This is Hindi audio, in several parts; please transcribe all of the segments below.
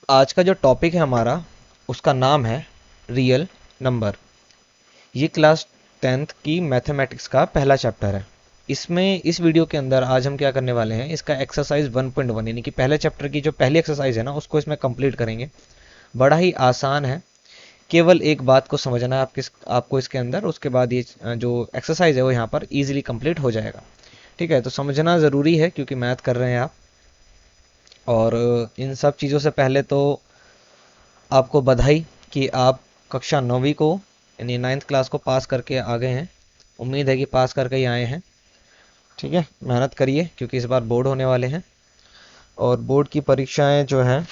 आज का जो टॉपिक है हमारा, उसका नाम है रियल नंबर। ये क्लास 10th की मैथमेटिक्स का पहला चैप्टर है। इसमें इस वीडियो के अंदर आज हम क्या करने वाले हैं, इसका एक्सरसाइज 1.1 यानी कि पहले चैप्टर की जो पहली एक्सरसाइज है ना, उसको इसमें कंप्लीट करेंगे। बड़ा ही आसान है, केवल एक बात को समझना है आपको इसके अंदर। उसके बाद ये जो एक्सरसाइज है वो यहाँ पर इजीली कंप्लीट हो जाएगा। ठीक है, तो समझना ज़रूरी है क्योंकि मैथ कर रहे हैं आप। और इन सब चीज़ों से पहले तो आपको बधाई कि आप कक्षा 9वीं को यानी 9th क्लास को पास करके आ गए हैं। उम्मीद है कि पास करके ही आए हैं। ठीक है, मेहनत करिए क्योंकि इस बार बोर्ड होने वाले हैं। और बोर्ड की परीक्षाएं जो हैं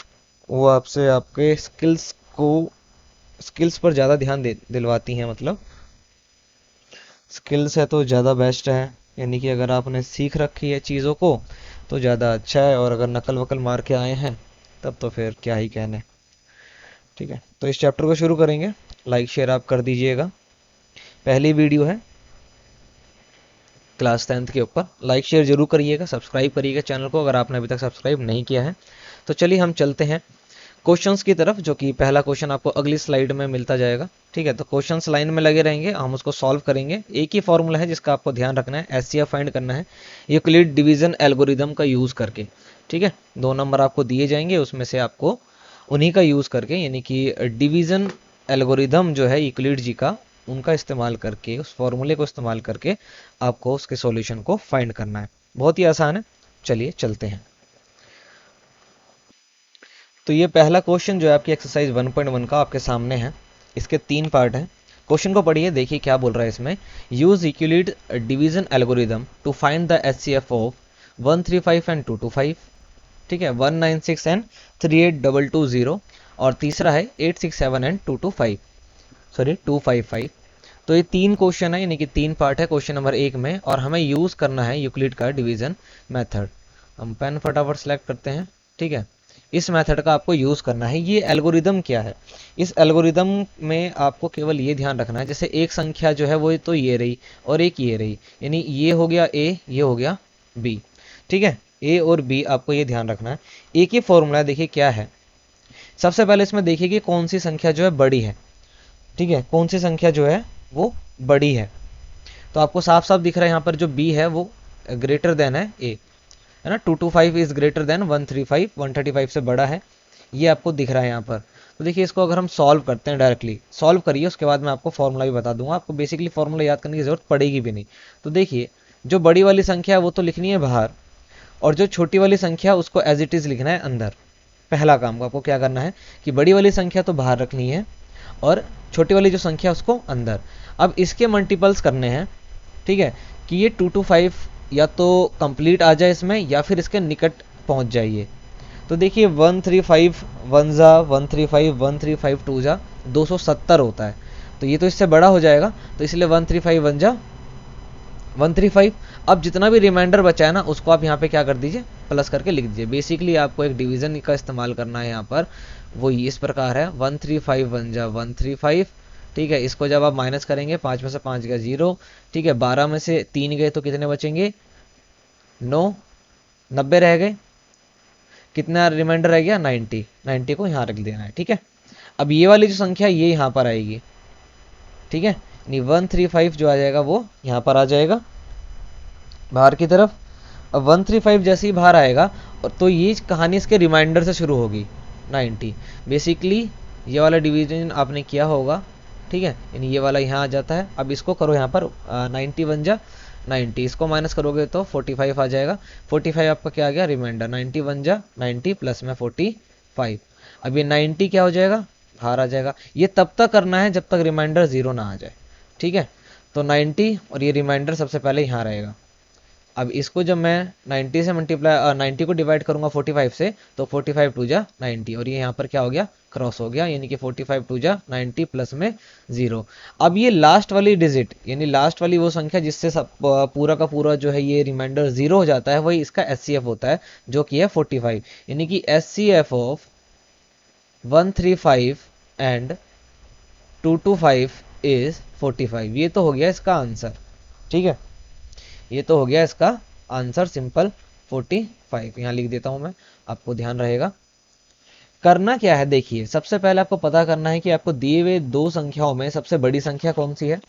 वो आपसे आपके स्किल्स पर ज़्यादा ध्यान दिलवाती हैं। मतलब स्किल्स है तो ज़्यादा बेस्ट है, यानी कि अगर आपने सीख रखी है चीज़ों को तो ज़्यादा अच्छा है। और अगर नकल वकल मार के आए हैं तब तो फिर क्या ही कहने। ठीक है, तो इस चैप्टर को शुरू करेंगे। लाइक शेयर आप कर दीजिएगा। पहली वीडियो है क्लास 10th के ऊपर। लाइक शेयर जरूर करिएगा, सब्सक्राइब करिएगा चैनल को अगर आपने अभी तक सब्सक्राइब नहीं किया है। तो चलिए हम चलते हैं क्वेश्चंस की तरफ, जो कि पहला क्वेश्चन आपको अगली स्लाइड में मिलता जाएगा। ठीक है, तो क्वेश्चंस लाइन में लगे रहेंगे, हम उसको सॉल्व करेंगे। एक ही फॉर्मूला है जिसका आपको ध्यान रखना है, एचसीएफ फाइंड करना है यूक्लिड डिवीजन एल्गोरिदम का यूज़ करके। ठीक है, 2 नंबर आपको दिए जाएंगे, उसमें से आपको उन्हीं का यूज़ करके यानी कि डिवीजन एल्गोरिदम जो है यूक्लिड जी का, उनका इस्तेमाल करके, उस फॉर्मूले को इस्तेमाल करके आपको उसके सॉल्यूशन को फाइंड करना है। बहुत ही आसान है, चलिए चलते हैं। तो ये पहला क्वेश्चन जो है आपकी एक्सरसाइज 1.1 का आपके सामने है। इसके 3 पार्ट हैं। क्वेश्चन को पढ़िए, देखिए क्या बोल रहा है इसमें। Use Euclid division algorithm to find the HCF of 135 and 225। ठीक है, 196 एंड 38220। और तीसरा है 867 एंड 225, सॉरी 255। तो ये 3 क्वेश्चन है, यानी कि 3 पार्ट है क्वेश्चन नंबर 1 में, और हमें यूज करना है यूक्लिड का डिवीजन मेथड। हम पेन फटाफट सेलेक्ट करते हैं। ठीक है, इस मेथड का आपको यूज करना है। ये एल्गोरिदम क्या है, इस एल्गोरिदम में आपको केवल ये ध्यान रखना है, जैसे एक संख्या जो है वो तो ये रही और एक ये रही, यानी ये हो गया ए, ये हो गया बी। ठीक है, ए और बी आपको ये ध्यान रखना है। एक ही फॉर्मूला देखिए क्या है। सबसे पहले इसमें देखिए कि कौन सी संख्या जो है बड़ी है। ठीक है, कौन सी संख्या जो है वो बड़ी है। तो आपको साफ साफ दिख रहा है यहाँ पर जो बी है वो ग्रेटर देन है ए, है ना। 225 इज ग्रेटर देन 135, 135 से बड़ा है, ये आपको दिख रहा है यहाँ पर। तो देखिए इसको अगर हम सॉल्व करते हैं, डायरेक्टली सॉल्व करिए, उसके बाद मैं आपको फॉर्मूला भी बता दूंगा। आपको बेसिकली फॉर्मूला याद करने की जरूरत पड़ेगी भी नहीं। तो देखिए जो बड़ी वाली संख्या है वो तो लिखनी है बाहर, और जो छोटी वाली संख्या उसको एज इट इज लिखना है अंदर। पहला काम को आपको क्या करना है कि बड़ी वाली संख्या तो बाहर रखनी है और छोटी वाली जो संख्या उसको अंदर। अब इसके मल्टीपल्स करने हैं। ठीक है, कि ये 225 या तो कंप्लीट आ जाए इसमें या फिर इसके निकट पहुंच जाइए। तो देखिए 135 वन जा 135, 135 टू जा 270 होता है। तो ये तो इससे बड़ा हो जाएगा, तो इसलिए 135 वन जा 135। अब जितना भी रिमाइंडर बचा है ना, उसको आप यहाँ पे क्या कर दीजिए, प्लस करके लिख दीजिए। बेसिकली आपको एक डिवीजन का इस्तेमाल करना है यहाँ पर। वो इस प्रकार है 135 वन जा 135। ठीक है, इसको जब आप माइनस करेंगे, 5 में से 5 गया 0। ठीक है, 12 में से 3 गए तो कितने बचेंगे, 9, 90 रह गए। कितना रिमाइंडर रह गया, 90। 90 को यहाँ रख देना है। ठीक है, अब ये वाली जो संख्या ये यहाँ पर आएगी। ठीक है, नहीं 135 जो आ जाएगा वो यहाँ पर आ जाएगा बाहर की तरफ। अब 135 जैसे ही बाहर आएगा, और तो ये कहानी इसके रिमाइंडर से शुरू होगी, 90। बेसिकली ये वाला डिवीजन आपने किया होगा। ठीक है, यानी ये वाला यहाँ आ जाता है। अब इसको करो यहाँ पर 90 बन जा 90, इसको माइनस करोगे तो 45 आ जाएगा। 45 आपका क्या आ गया, रिमाइंडर। 90 बन जा 90 प्लस में 45। अब ये 90 क्या हो जाएगा, बाहर आ जाएगा। ये तब तक करना है जब तक रिमाइंडर 0 ना आ जाए। ठीक है, तो 90 और ये रिमाइंडर सबसे पहले यहाँ रहेगा। अब इसको जब मैं 90 से मल्टीप्लाई 90 को डिवाइड करूंगा 45 से, तो 45 टू जा 90, और ये यहाँ पर क्या हो गया, क्रॉस हो गया, यानी कि 45 टू जा 90 प्लस में 0। अब ये लास्ट वाली डिजिट, यानी लास्ट वाली वो संख्या जिससे सब पूरा का पूरा जो है ये रिमाइंडर 0 हो जाता है, वही इसका एचसीएफ होता है, जो कि है 45। यानी कि एचसीएफ ऑफ 135 एंड 225 इज 45। ये तो हो गया इसका आंसर। ठीक है, ये तो हो गया इसका आंसर, सिंपल 45। यहाँ लिख देता हूं मैं, आपको ध्यान रहेगा। करना क्या है, देखिए सबसे पहले आपको पता करना है कि आपको दिए हुए दो संख्याओं में सबसे बड़ी संख्या कौन सी है।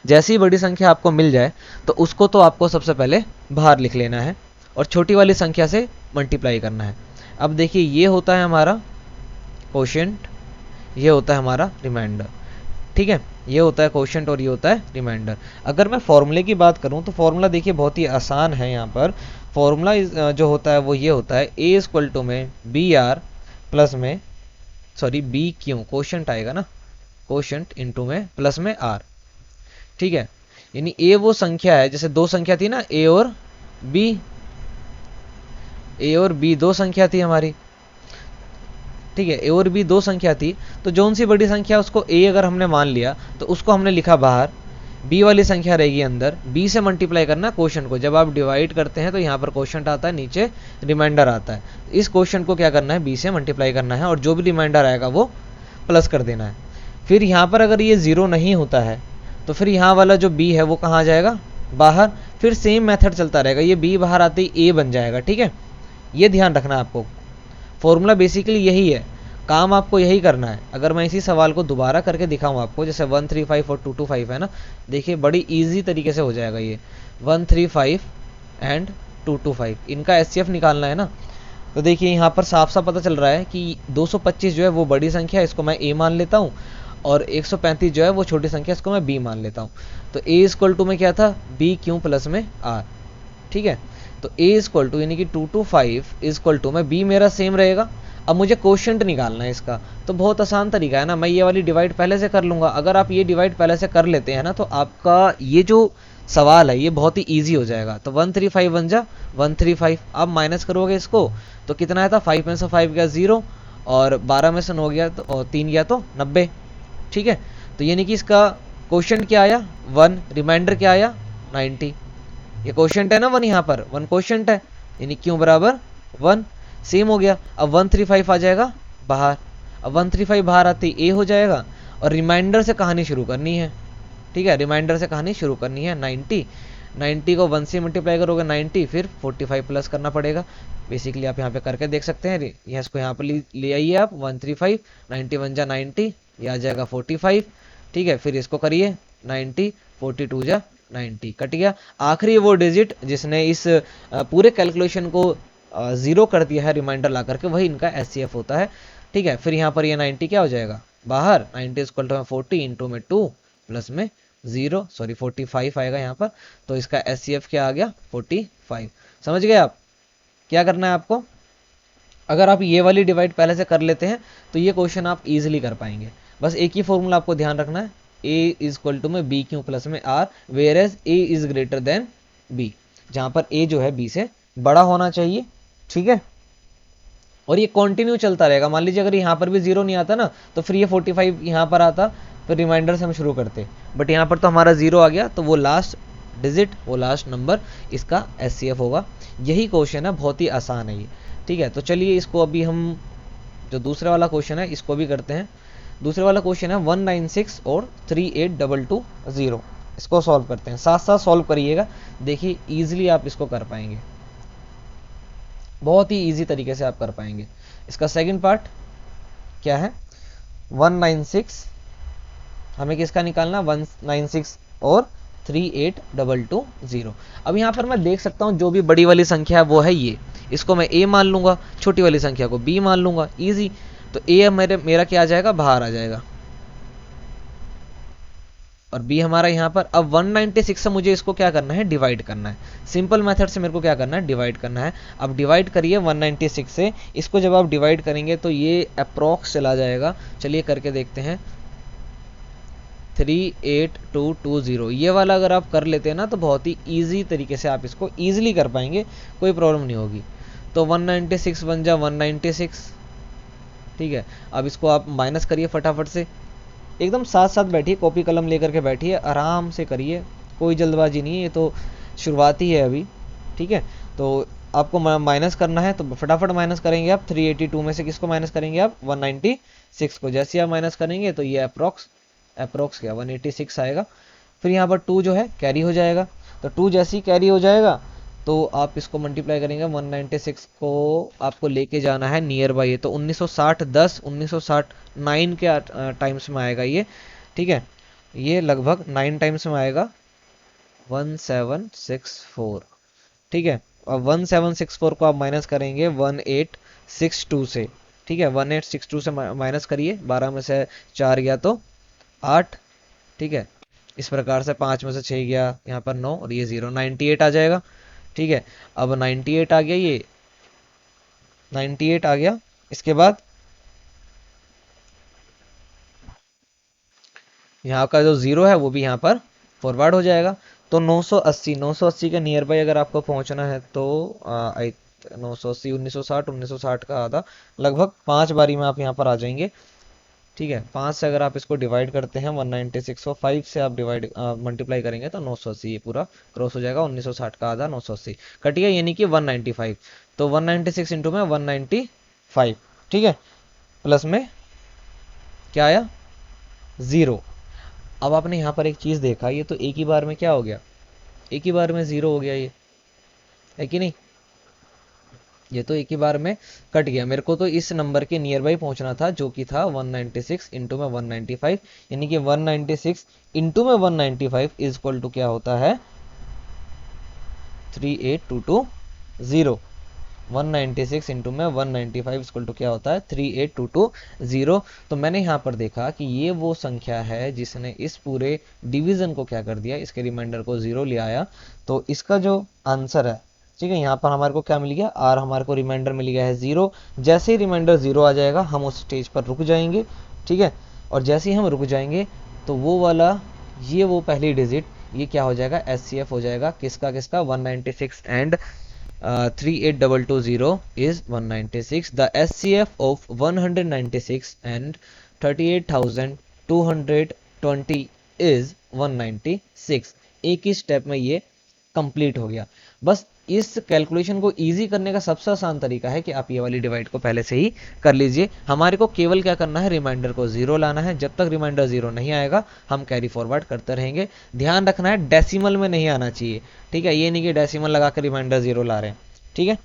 जैसी बड़ी संख्या आपको मिल जाए तो उसको तो आपको सबसे पहले बाहर लिख लेना है और छोटी वाली संख्या से मल्टीप्लाई करना है। अब देखिए ये होता है हमारा कोशेंट, ये होता है हमारा रिमाइंडर, ठीक है, ये होता है कोशेंट और ये होता है रिमाइंडर। अगर मैं फॉर्मूले की बात करूं तो फॉर्मूला देखिए बहुत ही आसान है। यहाँ पर फॉर्मूला जो होता है वो ये होता है ए इक्वल टू में बी आर प्लस में सॉरी बी क्यू, कोशेंट आएगा ना, कोशेंट इनटू में प्लस में आर, ठीक है। यानी ए वो संख्या है, जैसे दो संख्या थी ना ए और बी दो संख्या थी हमारी, ठीक है, ए और बी दो संख्या थी, तो जौन सी बड़ी संख्या उसको ए अगर हमने मान लिया तो उसको हमने लिखा बाहर, बी वाली संख्या रहेगी अंदर, बी से मल्टीप्लाई करना क्वोशंट को। जब आप डिवाइड करते हैं तो यहाँ पर क्वोशंट आता है, नीचे रिमाइंडर आता है। इस क्वोशंट को क्या करना है, बी से मल्टीप्लाई करना है और जो भी रिमाइंडर आएगा वो प्लस कर देना है। फिर यहाँ पर अगर ये जीरो नहीं होता है तो फिर यहाँ वाला जो बी है वो कहाँ आ जाएगा, बाहर। फिर सेम मेथड चलता रहेगा, ये बी बाहर आते ही ए बन जाएगा, ठीक है। ये ध्यान रखना आपको, फॉर्मूला बेसिकली यही है, काम आपको यही करना है। अगर मैं इसी सवाल को दोबारा करके दिखाऊं आपको, जैसे 135 और 225 है ना, देखिए बड़ी इजी तरीके से हो जाएगा ये 135 एंड 225, इनका एचसीएफ निकालना है ना। तो देखिए यहाँ पर साफ साफ पता चल रहा है कि 225 जो है वो बड़ी संख्या है, इसको मैं ए मान लेता हूँ, और 135 जो है वो छोटी संख्या, इसको मैं बी मान लेता हूँ। तो ए इक्वल टू में क्या था, बी क्यू प्लस में आर, ठीक है। तो ए इक्वल टू यानी कि 225 इक्वल टू में बी मेरा सेम रहेगा। अब मुझे कोशेंट निकालना है इसका, तो बहुत आसान तरीका है ना, मैं ये वाली डिवाइड पहले से कर लूँगा। अगर आप ये डिवाइड पहले से कर लेते हैं ना तो आपका ये जो सवाल है ये बहुत ही ईजी हो जाएगा। तो 135 बन जा 135, आप माइनस करोगे इसको तो कितना आया था, 5 में से 5 गया 0 और 12 में से 9 गया तो और 3 गया तो 90, ठीक है। तो यानी कि इसका कोशेंट क्या आया 1, रिमाइंडर क्या आया 90। ये कोशेंट है ना 1, यहाँ पर 1 कोशेंट है, यानी क्यों बराबर 1, सेम हो गया। अब 135 आ जाएगा बाहर, अब 135 बाहर आते ही ए हो जाएगा और रिमाइंडर से कहानी शुरू करनी है, ठीक है, रिमाइंडर से कहानी शुरू करनी है 90 को 1 से मल्टीप्लाई करोगे 90, फिर 45 प्लस करना पड़ेगा। बेसिकली आप यहाँ पे करके देख सकते हैं, यहाँ इसको यहाँ पर ले आइए आप 135, 90 1 जा 90, ये आ जाएगा 45, ठीक है। फिर इसको करिए 90, 42 जा 90, कट गया। आखिरी वो डिजिट जिसने इस पूरे कैलकुलेशन को 0 कर दिया है रिमाइंडर ला करके, वही इनका एचसीएफ होता है, ठीक है। फिर यहाँ पर ये 90 क्या हो जाएगा बाहर, 90 इक्वल टू 40 इंटू में 2 प्लस में 0 सॉरी 45 आएगा यहाँ पर, तो इसका एचसीएफ क्या आ गया 45। समझ गए आप क्या करना है आपको। अगर आप ये वाली डिवाइड पहले से कर लेते हैं तो ये क्वेश्चन आप इजीली कर पाएंगे। बस एक ही फॉर्मूला आपको ध्यान रखना है, ए इक्वल टू में बी क्यू प्लस में R, whereas A is greater than B, जहां पर ए जो है बी से बड़ा होना चाहिए, ठीक है। और ये कंटिन्यू चलता रहेगा। मान लीजिए अगर यहाँ पर भी 0 नहीं आता ना तो फिर ये 45 यहाँ पर आता, फिर रिमाइंडर से हम शुरू करते, बट यहाँ पर तो हमारा 0 आ गया, तो वो लास्ट डिजिट, वो लास्ट नंबर इसका एचसीएफ होगा। यही क्वेश्चन है, बहुत ही आसान है ये, ठीक है। तो चलिए इसको अभी हम जो दूसरा वाला क्वेश्चन है इसको भी करते हैं। दूसरे वाला क्वेश्चन है 196 और 38220, इसको सॉल्व करते हैं। साथ साथ सॉल्व करिएगा, देखिए इजीली आप इसको कर पाएंगे, बहुत ही इजी तरीके से आप कर पाएंगे। इसका सेकंड पार्ट क्या है 196, हमें किसका निकालना 196 और 38220। अब यहाँ पर मैं देख सकता हूँ जो भी बड़ी वाली संख्या है वो है ये, इसको मैं a मान लूंगा, छोटी वाली संख्या को b मान लूंगा, इजी। तो a मेरा क्या आ जाएगा, बाहर आ जाएगा, और b हमारा यहाँ पर। अब 196 से मुझे इसको क्या करना है, डिवाइड करना है। सिंपल मेथड से मेरे को क्या करना है, डिवाइड करना है। अब डिवाइड करिए 196 से, इसको जब आप डिवाइड करेंगे तो ये अप्रॉक्स चला जाएगा। चलिए करके देखते हैं 38220, ये वाला अगर आप कर लेते हैं ना तो बहुत ही इजी तरीके से आप इसको इजीली कर पाएंगे, कोई प्रॉब्लम नहीं होगी। तो 196 बन जा 196, ठीक है। अब इसको आप माइनस करिए फटाफट से, एकदम साथ साथ बैठिए, कॉपी कलम लेकर के बैठिए, आराम से करिए, कोई जल्दबाजी नहीं है, ये तो शुरुआती है अभी, ठीक है। तो आपको माइनस करना है तो फटाफट माइनस करेंगे आप। 382 में से किसको माइनस करेंगे आप, 196 को। जैसे आप माइनस करेंगे तो ये अप्रोक्स क्या 186 आएगा। फिर यहाँ पर 2 जो है कैरी हो जाएगा, तो 2 जैसे ही कैरी हो जाएगा तो आप इसको मल्टीप्लाई करेंगे, 196 को आपको लेके जाना है नियर बाई, तो 1960 10 1960 9 के टाइम्स में आएगा ये, ठीक है। ये लगभग 9 टाइम्स में आएगा, 1764, ठीक है। अब 1764 को आप माइनस करेंगे 1862 से, ठीक है। 1862 से माइनस करिए, 12 में से 4 गया तो 8, ठीक है। इस प्रकार से 5 में से 6 गया, यहाँ पर 9 और ये 0, 98 आ जाएगा, ठीक है। अब 98 आ गया, ये 98 आ गया। इसके बाद यहाँ का जो जीरो है वो भी यहाँ पर फॉरवर्ड हो जाएगा। तो 980 के नियर बाई अगर आपको पहुंचना है तो आई 980 1960 का आधा, लगभग 5 बारी में आप यहाँ पर आ जाएंगे, ठीक है। 5 से अगर आप इसको डिवाइड करते हैं 196 को, 5 से आप डिवाइड मल्टीप्लाई करेंगे तो 980 ये पूरा क्रॉस हो जाएगा, 1960 का आधा 980 कट गया, यानी कि 195। तो 196 इंटू में 195, ठीक है, प्लस में क्या आया, जीरो। अब आपने यहाँ पर एक चीज देखा, ये तो एक ही बार में क्या हो गया, एक ही बार में जीरो हो गया, ये है कि नहीं, ये तो एक ही बार में कट गया। मेरे को तो इस नंबर के नियर बाई पहुंचना था जो कि था 196 इंटू में 195, यानी कि 196 इंटू में 195 इज इक्वल टू क्या होता है, 38220। 196 इंटू में 195 इक्वल टू क्या होता है, 38220। तो मैंने यहाँ पर देखा कि ये वो संख्या है जिसने इस पूरे डिवीजन को क्या कर दिया, इसके रिमाइंडर को जीरो ले आया। तो इसका जो आंसर है, ठीक है, यहाँ पर हमारे को क्या मिल गया, आर हमारे को रिमाइंडर मिल गया है जीरो। जैसे ही रिमाइंडर जीरो आ जाएगा हम उस स्टेज पर रुक जाएंगे, ठीक है। और जैसे ही हम रुक जाएंगे तो वो वाला, ये वो पहली डिजिट, ये क्या हो जाएगा, एस सी एफ हो जाएगा, किसका किसका, 196 and 38220 is 196. The SCF of 196 and 38,220 is 196। एक ही स्टेप में ये कंप्लीट हो गया। बस इस कैलकुलेशन को इजी करने का सबसे आसान तरीका है कि आप ये वाली डिवाइड को पहले से ही कर लीजिए। हमारे को केवल क्या करना है, रिमाइंडर को जीरो लाना है। जब तक रिमाइंडर जीरो नहीं आएगा हम कैरी फॉरवर्ड करते रहेंगे। ध्यान रखना है डेसिमल में नहीं आना चाहिए, ठीक है, ये नहीं कि डेसिमल लगा कर रिमाइंडर जीरो ला रहे हैं, ठीक है।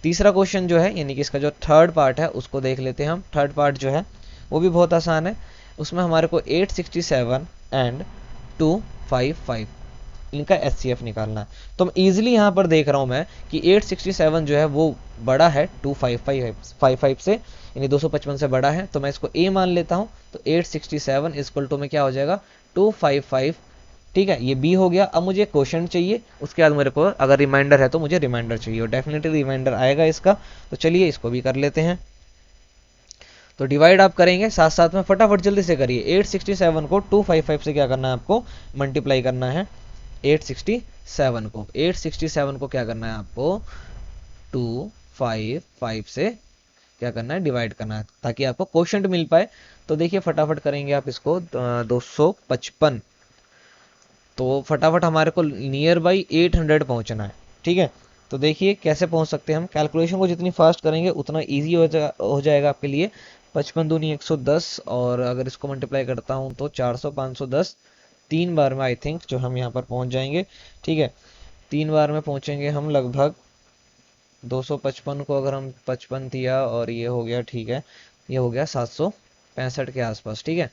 तीसरा क्वेश्चन जो है, यानी कि इसका जो थर्ड पार्ट है उसको देख लेते हैं हम। थर्ड पार्ट जो है वो भी बहुत आसान है। उसमें हमारे को 867 एंड 255 इनका एचसीएफ निकालना है। तो मैं इजीली यहाँ पर देख रहा हूँ मैं कि 867 जो है वो बड़ा है 255 से, यानी 255 से बड़ा है, तो मैं इसको ए मान लेता हूँ। तो 867 इक्वल टू में क्या हो जाएगा, 255, ठीक है, ये बी हो गया। अब मुझे क्वेश्चन चाहिए, उसके बाद मेरे को अगर रिमाइंडर है तो मुझे रिमाइंडर चाहिए, और डेफिनेटली रिमाइंडर आएगा इसका। तो चलिए इसको भी कर लेते हैं। तो डिवाइड आप करेंगे, साथ साथ में फटाफट जल्दी से करिए। 867 को 255 से क्या करना है आपको, मल्टीप्लाई करना है। 867 को क्या करना है आपको, 255 से क्या करना है, डिवाइड करना है, ताकि आपको क्वोशंट मिल पाए। तो देखिए फटाफट करेंगे आप इसको, 255। तो फटाफट हमारे को नियर बाई 800 पहुंचना है, ठीक है। तो देखिए कैसे पहुंच सकते हैं हम, कैलकुलेशन को जितनी फास्ट करेंगे उतना इजी हो जाएगा आपके लिए। 55 दूनी 110, और अगर इसको मल्टीप्लाई करता हूं तो 400 510, 3 बार में आई थिंक जो हम यहाँ पर पहुंच जाएंगे, ठीक है। 3 बार में पहुंचेंगे हम लगभग। 255 को अगर हम 55 दिया और ये हो गया, ठीक है, ये हो गया 765 के आसपास, ठीक है।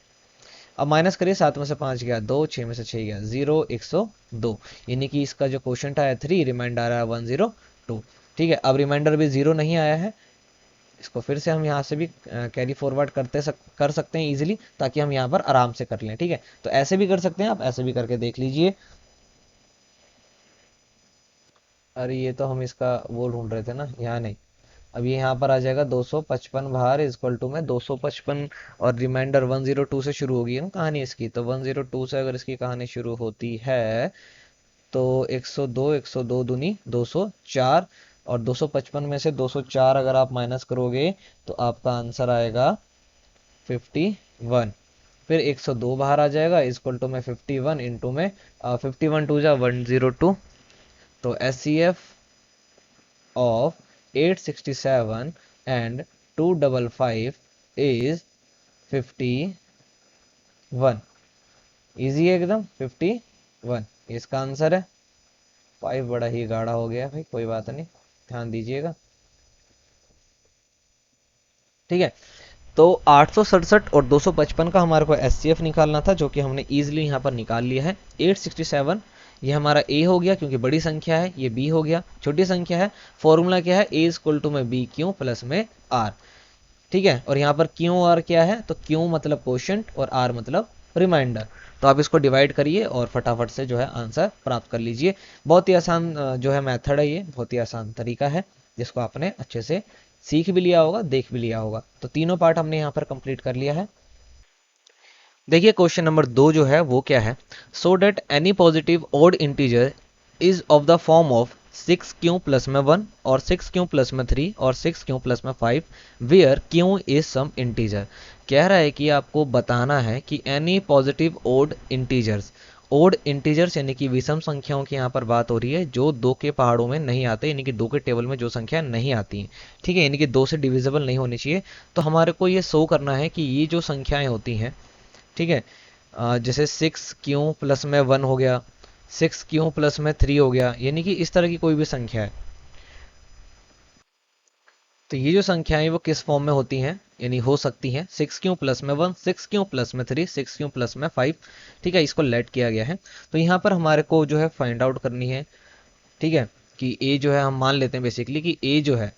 अब माइनस करिए, 7 में से 5 गया 2, 6 में से 6 गया 0, 102, यानी कि इसका जो क्वोशंट आया 3, रिमाइंडर आ रहा है 102, ठीक है। अब रिमाइंडर भी 0 नहीं आया है, इसको फिर से हम यहाँ से भी कैरी फॉरवर्ड कर सकते हैं इजीली, ताकि हम यहाँ पर आराम से कर लें, ठीक है। तो ऐसे भी कर सकते हैं आप, ऐसे भी करके देख लीजिए। अरे ये तो हम इसका वो ढूंढ रहे थे ना, यहाँ नहीं। अब ये यहाँ पर आ जाएगा 255 बाहर इक्वल टू में 255, और रिमाइंडर 102 से शुरू होगी ना कहानी इसकी। तो 102 से अगर इसकी कहानी शुरू होती है तो 102, 102 दूनी 204, और 255 में से 204 अगर आप माइनस करोगे तो आपका आंसर आएगा 51। फिर 102 बाहर आ जाएगा इक्वल टू में 51 इंटू में 51 टू जा 102। तो S C F of 867 and 255 is 51। Easy है एकदम, 51 इसका आंसर है। 5 बड़ा ही गाढ़ा हो गया भाई, कोई बात नहीं, ध्यान दीजिएगा। ठीक है, तो 867 और 255 का हमारे को एचसीएफ निकालना था, जो कि हमने इजीली यहाँ पर निकाल लिया है। 867 ये हमारा ए हो गया क्योंकि बड़ी संख्या है, ये बी हो गया छोटी संख्या है। फॉर्मूला क्या है, ए इक्वल टू में बी क्यू प्लस में आर। ठीक है, और यहाँ पर क्यू आर क्या है, तो क्यू मतलब क्वोशंट और आर मतलब रिमाइंडर। तो आप इसको डिवाइड करिए और फटाफट से जो है आंसर प्राप्त कर लीजिए। बहुत ही आसान जो है मेथड है, ये बहुत ही आसान तरीका है जिसको आपने अच्छे से सीख भी लिया होगा, देख भी लिया होगा। तो तीनों पार्ट हमने यहाँ पर कंप्लीट कर लिया है। देखिए क्वेश्चन नंबर 2 जो है वो क्या है, so that any positive odd integer is of the form of 6q plus में 1 और 6q प्लस में 3 और 6q प्लस में 5 where q is some integer. कह रहा है कि आपको बताना है कि any positive odd integers, odd integers यानी कि विषम संख्याओं की यहाँ पर बात हो रही है जो 2 के पहाड़ों में नहीं आते, यानी कि 2 के टेबल में जो संख्या नहीं आती हैं। ठीक है, यानी कि 2 से डिविजिबल नहीं होनी चाहिए। तो हमारे को ये शो करना है कि ये जो संख्याएं होती हैं, ठीक है, जैसे 6q प्लस में 1 हो गया, 6q प्लस में 3 हो गया, यानी कि इस तरह की कोई भी संख्या है, तो ये जो संख्याएं वो किस फॉर्म में होती हैं, यानी हो सकती हैं 6q प्लस में 1, 6q प्लस में 3, 6q प्लस में 5। ठीक है, इसको लेट किया गया है। तो यहाँ पर हमारे को जो है फाइंड आउट करनी है, ठीक है, कि a जो है हम मान लेते हैं बेसिकली कि a जो है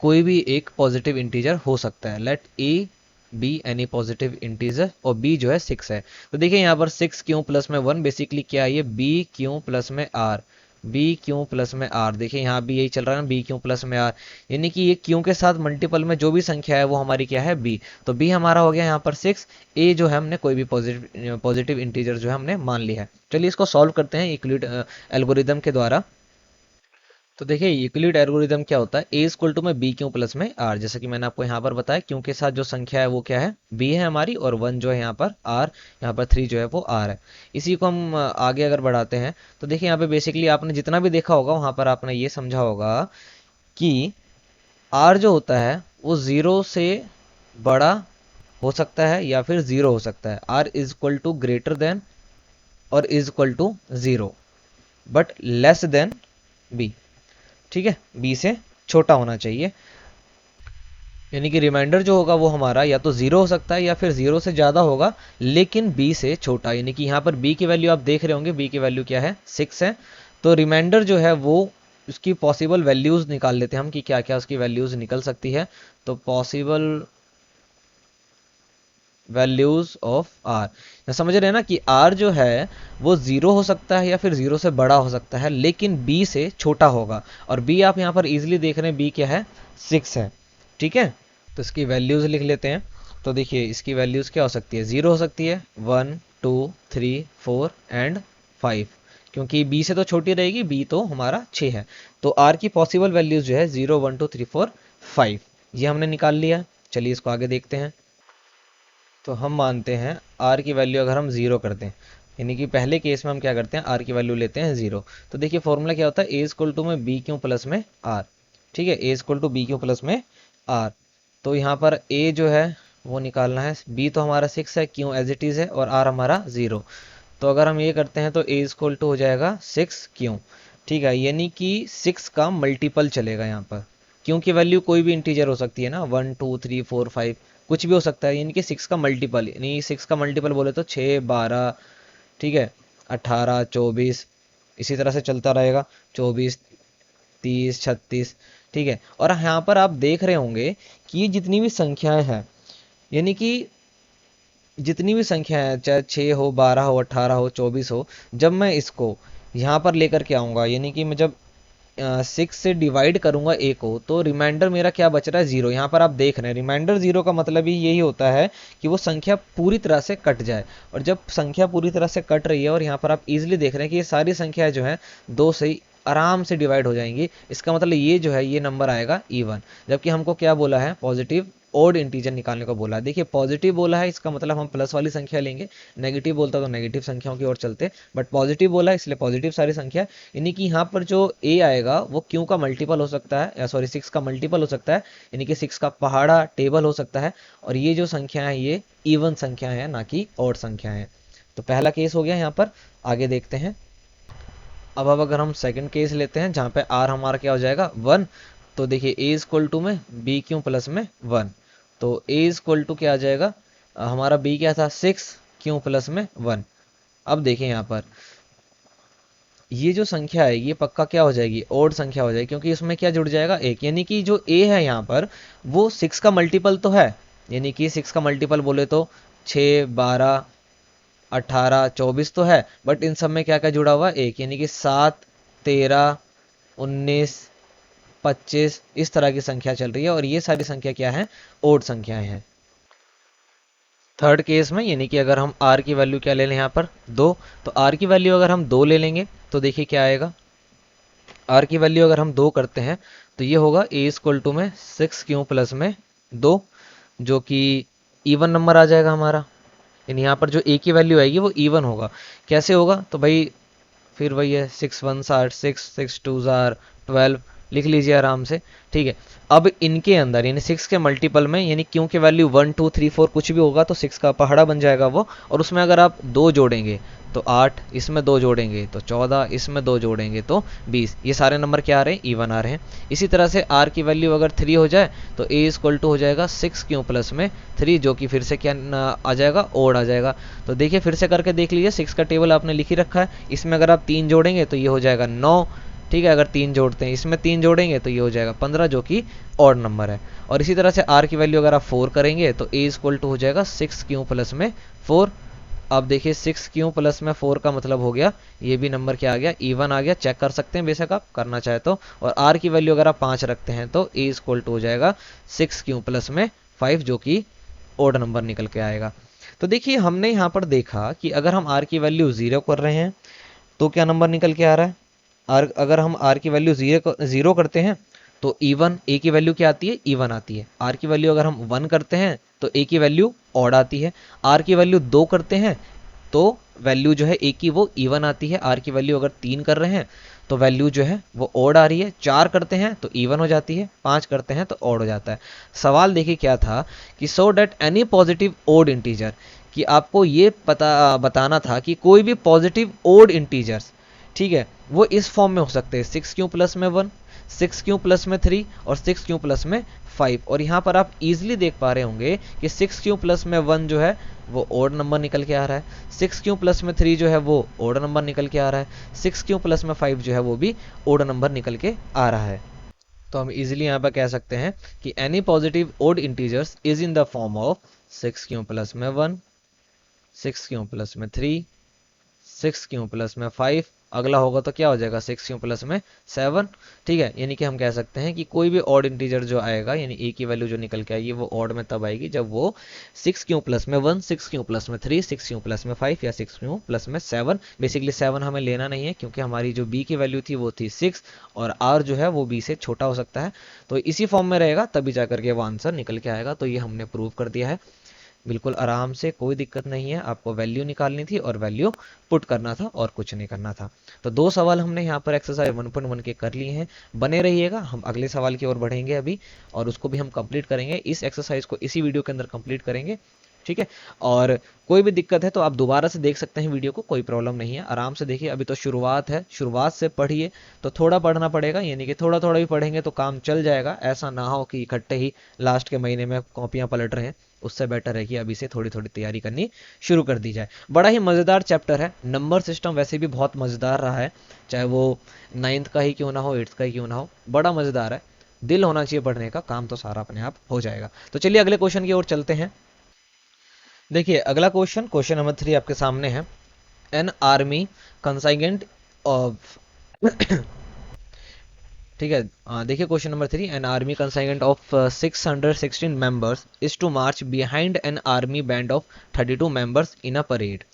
कोई भी एक पॉजिटिव इंटीजर हो सकता है। Let a be any positive integer और b जो है 6 है। तो देखिए यहाँ पर 6q प्लस में 1 बेसिकली क्या है, ये bq प्लस में r, बी क्यू प्लस में आर। देखिए यहाँ भी यही चल रहा है ना, बी क्यू प्लस में आर, यानी कि ये क्यू के साथ मल्टीपल में जो भी संख्या है वो हमारी क्या है, बी। तो बी हमारा हो गया यहाँ पर 6। ए जो है हमने कोई भी पॉजिटिव इंटीजर जो है हमने मान लिया है। चलिए इसको सॉल्व करते हैं यूक्लिड एल्गोरिदम के द्वारा। तो देखिए यूक्लिड एल्गोरिदम क्या होता है, ए इक्वल टू में बी क्यू प्लस में आर, जैसा कि मैंने आपको यहाँ पर बताया क्यू के साथ जो संख्या है वो क्या है, बी है हमारी, और 1 जो है यहाँ पर आर, यहाँ पर 3 जो है वो आर है। इसी को हम आगे अगर बढ़ाते हैं तो देखिए यहाँ पे बेसिकली आपने जितना भी देखा होगा वहाँ पर आपने ये समझा होगा कि आर जो होता है वो 0 से बड़ा हो सकता है या फिर 0 हो सकता है। R is equal to greater than और is equal to 0 but less than b. ठीक है, बी से छोटा होना चाहिए, यानी कि रिमाइंडर जो होगा वो हमारा या तो 0 हो सकता है या फिर 0 से ज़्यादा होगा लेकिन b से छोटा। यानी कि यहाँ पर b की वैल्यू आप देख रहे होंगे, b की वैल्यू क्या है, 6 है। तो रिमाइंडर जो है वो उसकी पॉसिबल वैल्यूज़ निकाल लेते हैं हम कि क्या क्या उसकी वैल्यूज़ निकल सकती है। तो पॉसिबल वैल्यूज ऑफ आर, समझ रहे हैं ना कि आर जो है वो 0 हो सकता है या फिर 0 से बड़ा हो सकता है लेकिन बी से छोटा होगा। और बी आप यहाँ पर इजीली देख रहे हैं, बी क्या है, 6 है। ठीक है, तो इसकी वैल्यूज लिख लेते हैं। तो देखिए इसकी वैल्यूज क्या हो सकती है, 0 हो सकती है, 1 2 3 4 एंड 5, क्योंकि बी से तो छोटी रहेगी, बी तो हमारा 6 है। तो आर की पॉसिबल वैल्यूज जो है 0 1 2 3 4 5, ये हमने निकाल लिया। चलिए इसको आगे देखते हैं। तो हम मानते हैं आर की वैल्यू अगर हम 0 करते हैं, यानी कि पहले केस में हम क्या करते हैं, आर की वैल्यू लेते हैं 0। तो देखिए फॉर्मूला क्या होता है, ए इक्वल टू में बी क्यू प्लस में आर। ठीक है, ए equal to b Q plus में आर। तो यहाँ पर ए जो है वो निकालना है, बी तो हमारा 6 है, क्यू एज इट इज़ है, और आर हमारा 0। तो अगर हम ये करते हैं तो ए इक्वल टू हो जाएगा 6 क्यू। ठीक है, यानी कि 6 का मल्टीपल चलेगा यहाँ पर, क्योंकि वैल्यू कोई भी इंटीजर हो सकती है ना, 1 2 3 4 5 कुछ भी हो सकता है, यानी कि 6 का मल्टीपल, यानी 6 का मल्टीपल बोले तो 6 12, ठीक है, 18 24, इसी तरह से चलता रहेगा, 24 30 36। ठीक है, और यहाँ पर आप देख रहे होंगे कि ये जितनी भी संख्याएं हैं, यानी कि जितनी भी संख्या है, चाहे 6 हो 12 हो 18 हो 24 हो, जब मैं इसको यहाँ पर लेकर के आऊँगा, यानी कि मैं जब 6 से डिवाइड करूंगा ए को, तो रिमाइंडर मेरा क्या बच रहा है, 0। यहाँ पर आप देख रहे हैं रिमाइंडर 0 का मतलब ही यही होता है कि वो संख्या पूरी तरह से कट जाए। और जब संख्या पूरी तरह से कट रही है, और यहाँ पर आप इजीली देख रहे हैं कि ये सारी संख्या जो है 2 से आराम से डिवाइड हो जाएंगी, इसका मतलब ये जो है ये नंबर आएगा इवन। जबकि हमको क्या बोला है, पॉजिटिव ओड इंटीजर निकालने को बोला है। देखिए पॉजिटिव बोला है, इसका मतलब हम प्लस वाली संख्या लेंगे, नेगेटिव बोलता तो नेगेटिव संख्याओं की ओर चलते, बट पॉजिटिव बोला है इसलिए पॉजिटिव सारी संख्या। यानी कि यहाँ पर जो ए आएगा वो क्यू का मल्टीपल हो सकता है, या सॉरी 6 का मल्टीपल हो सकता है, यानी कि 6 का पहाड़ा टेबल हो सकता है। और ये जो संख्या है ये इवन संख्या है, ना कि ऑड संख्या है। तो पहला केस हो गया यहाँ पर, आगे देखते हैं। अब अगर हम सेकंड केस लेते हैं जहाँ पे आर हमारा क्या हो जाएगा 1, तो देखिए ए इक्वल टू में बी क्यू प्लस में 1, तो ए इक्वल टू क्या आ जाएगा, हमारा बी क्या था 6 क्यू प्लस में 1। अब देखिए यहाँ पर ये जो संख्या है ये पक्का क्या हो जाएगी, ओड संख्या हो जाएगी, क्योंकि इसमें क्या जुड़ जाएगा 1, यानी कि जो ए है यहाँ पर वो 6 का मल्टीपल तो है, यानी कि 6 का मल्टीपल बोले तो 6, 12, 18, 24 तो है, बट इन सब में क्या क्या जुड़ा हुआ है 1, यानी कि 7, 13, 19, 25 इस तरह की संख्या चल रही है, और ये सारी संख्या क्या है, ओड संख्याएं हैं। थर्ड केस में यानी कि अगर हम r की वैल्यू क्या ले लें यहाँ पर 2, तो r की वैल्यू अगर हम 2 ले लेंगे तो देखिए क्या आएगा, r की वैल्यू अगर हम 2 करते हैं तो ये होगा a इक्वल टू में 6 क्यू प्लस में 2, जो कि इवन नंबर आ जाएगा हमारा, यानी यहाँ पर जो a की वैल्यू आएगी वो इवन होगा। कैसे होगा, तो भाई फिर वही है 6 1 आर 6, 6 2 आर 12, लिख लीजिए आराम से, ठीक है। अब इनके अंदर यानी 6 के मल्टीपल में, यानी क्यों के वैल्यू 1 2 3 4 कुछ भी होगा तो 6 का पहाड़ा बन जाएगा वो, और उसमें अगर आप 2 जोड़ेंगे तो 8, इसमें 2 जोड़ेंगे तो 14, इसमें 2 जोड़ेंगे तो 20, ये सारे नंबर क्या आ रहे हैं, इवन आ रहे हैं। इसी तरह से r की वैल्यू अगर 3 हो जाए तो a इक्वल टू हो जाएगा 6 क्यू प्लस में 3, जो कि फिर से क्या आ जाएगा, ओड आ जाएगा। तो देखिए फिर से करके देख लीजिए, 6 का टेबल आपने लिख ही रखा है, इसमें अगर आप 3 जोड़ेंगे तो ये हो जाएगा 9, ठीक है। अगर 3 जोड़ते हैं, इसमें 3 जोड़ेंगे तो ये हो जाएगा 15, जो कि ऑड नंबर है। और इसी तरह से r की वैल्यू अगर आप 4 करेंगे तो a इक्वल टू हो जाएगा 6 क्यू प्लस में 4। अब देखिए 6 क्यू प्लस में 4 का मतलब हो गया ये भी नंबर क्या आ गया, इवन आ गया, चेक कर सकते हैं बेशक आप करना चाहे तो। और r की वैल्यू अगर आप 5 रखते हैं तो a इक्वल टू हो जाएगा 6 क्यू प्लस में 5, जो कि ऑड नंबर निकल के आएगा। तो देखिए हमने यहाँ पर देखा कि अगर हम r की वैल्यू 0 कर रहे हैं तो क्या नंबर निकल के आ रहा है, अगर हम r की वैल्यू 0 करते हैं तो इवन, a की वैल्यू क्या आती है, इवन आती है। r की वैल्यू अगर हम 1 करते हैं तो a की वैल्यू ऑड आती है। r की वैल्यू 2 करते हैं तो वैल्यू जो है a की वो इवन आती है। r की वैल्यू अगर 3 कर रहे हैं तो वैल्यू जो है वो ऑड आ रही है। 4 करते हैं तो इवन हो जाती है, 5 करते हैं तो ऑड हो जाता है। सवाल देखिए क्या था कि so that any positive odd integer, कि आपको ये बताना था कि कोई भी पॉजिटिव ओड इंटीजर्स, ठीक है, वो इस फॉर्म में हो सकते हैं 6 क्यू प्लस में 1, 6 क्यू प्लस में 3 और 6 क्यू प्लस में 5। और यहाँ पर आप इजीली देख पा रहे होंगे कि 6 क्यू प्लस में 1 जो है वो ओड नंबर निकल के आ रहा है, 6 क्यू प्लस में 3 जो है वो ओड नंबर निकल के आ रहा है, 6 क्यू प्लस में 5 जो है वो भी ओड नंबर निकल के आ रहा है। तो हम इजीली यहाँ पर कह सकते हैं कि any positive odd integers is in the form of 6 q plus में 1, 6 क्यू प्लस में 3, 6 क्यू प्लस में 5, अगला होगा तो क्या हो जाएगा 6 क्यू प्लस में 7, ठीक है। यानी कि हम कह सकते हैं कि कोई भी ऑड इंटीजर जो आएगा, यानी a की वैल्यू जो निकल के आएगी वो ऑड में तब आएगी जब वो 6 क्यू प्लस में 1, 6 क्यू प्लस में 3, 6 क्यू प्लस में 5 या 6 क्यू प्लस में 7। बेसिकली 7 हमें लेना नहीं है क्योंकि हमारी जो b की वैल्यू थी वो थी 6 और r जो है वो b से छोटा हो सकता है, तो इसी फॉर्म में रहेगा तभी जाकर के वो आंसर निकल के आएगा। तो ये हमने प्रूव कर दिया है, बिल्कुल आराम से, कोई दिक्कत नहीं है। आपको वैल्यू निकालनी थी और वैल्यू पुट करना था और कुछ नहीं करना था। तो 2 सवाल हमने यहाँ पर एक्सरसाइज 1.1 के कर लिए हैं। बने रहिएगा, हम अगले सवाल की ओर बढ़ेंगे अभी और उसको भी हम कंप्लीट करेंगे। इस एक्सरसाइज को इसी वीडियो के अंदर कंप्लीट करेंगे, ठीक है। और कोई भी दिक्कत है तो आप दोबारा से देख सकते हैं वीडियो को, कोई प्रॉब्लम नहीं है, आराम से देखिए। अभी तो शुरुआत है, शुरुआत से पढ़िए, तो थोड़ा पढ़ना पड़ेगा, यानी कि थोड़ा थोड़ा भी पढ़ेंगे तो काम चल जाएगा। ऐसा ना हो कि इकट्ठे ही लास्ट के महीने में कॉपियां पलट रहे हैं, उससे बेटर है कि अभी से थोड़ी थोड़ी तैयारी करनी शुरू कर दी जाए। बड़ा ही मज़ेदार चैप्टर है, नंबर सिस्टम वैसे भी बहुत मज़ेदार रहा है, चाहे वो 9th का ही क्यों ना हो, 8th का ही क्यों ना हो, बड़ा मज़ेदार है। दिल होना चाहिए पढ़ने का, काम तो सारा अपने आप हो जाएगा। तो चलिए अगले क्वेश्चन की ओर चलते हैं। देखिए अगला क्वेश्चन नंबर 3 आपके सामने है। एन आर्मी कंसाइगेंट ऑफ ठीक है, देखिए question number 3, an army contingent of 616 members is to march behind an army band of 32 members in a parade.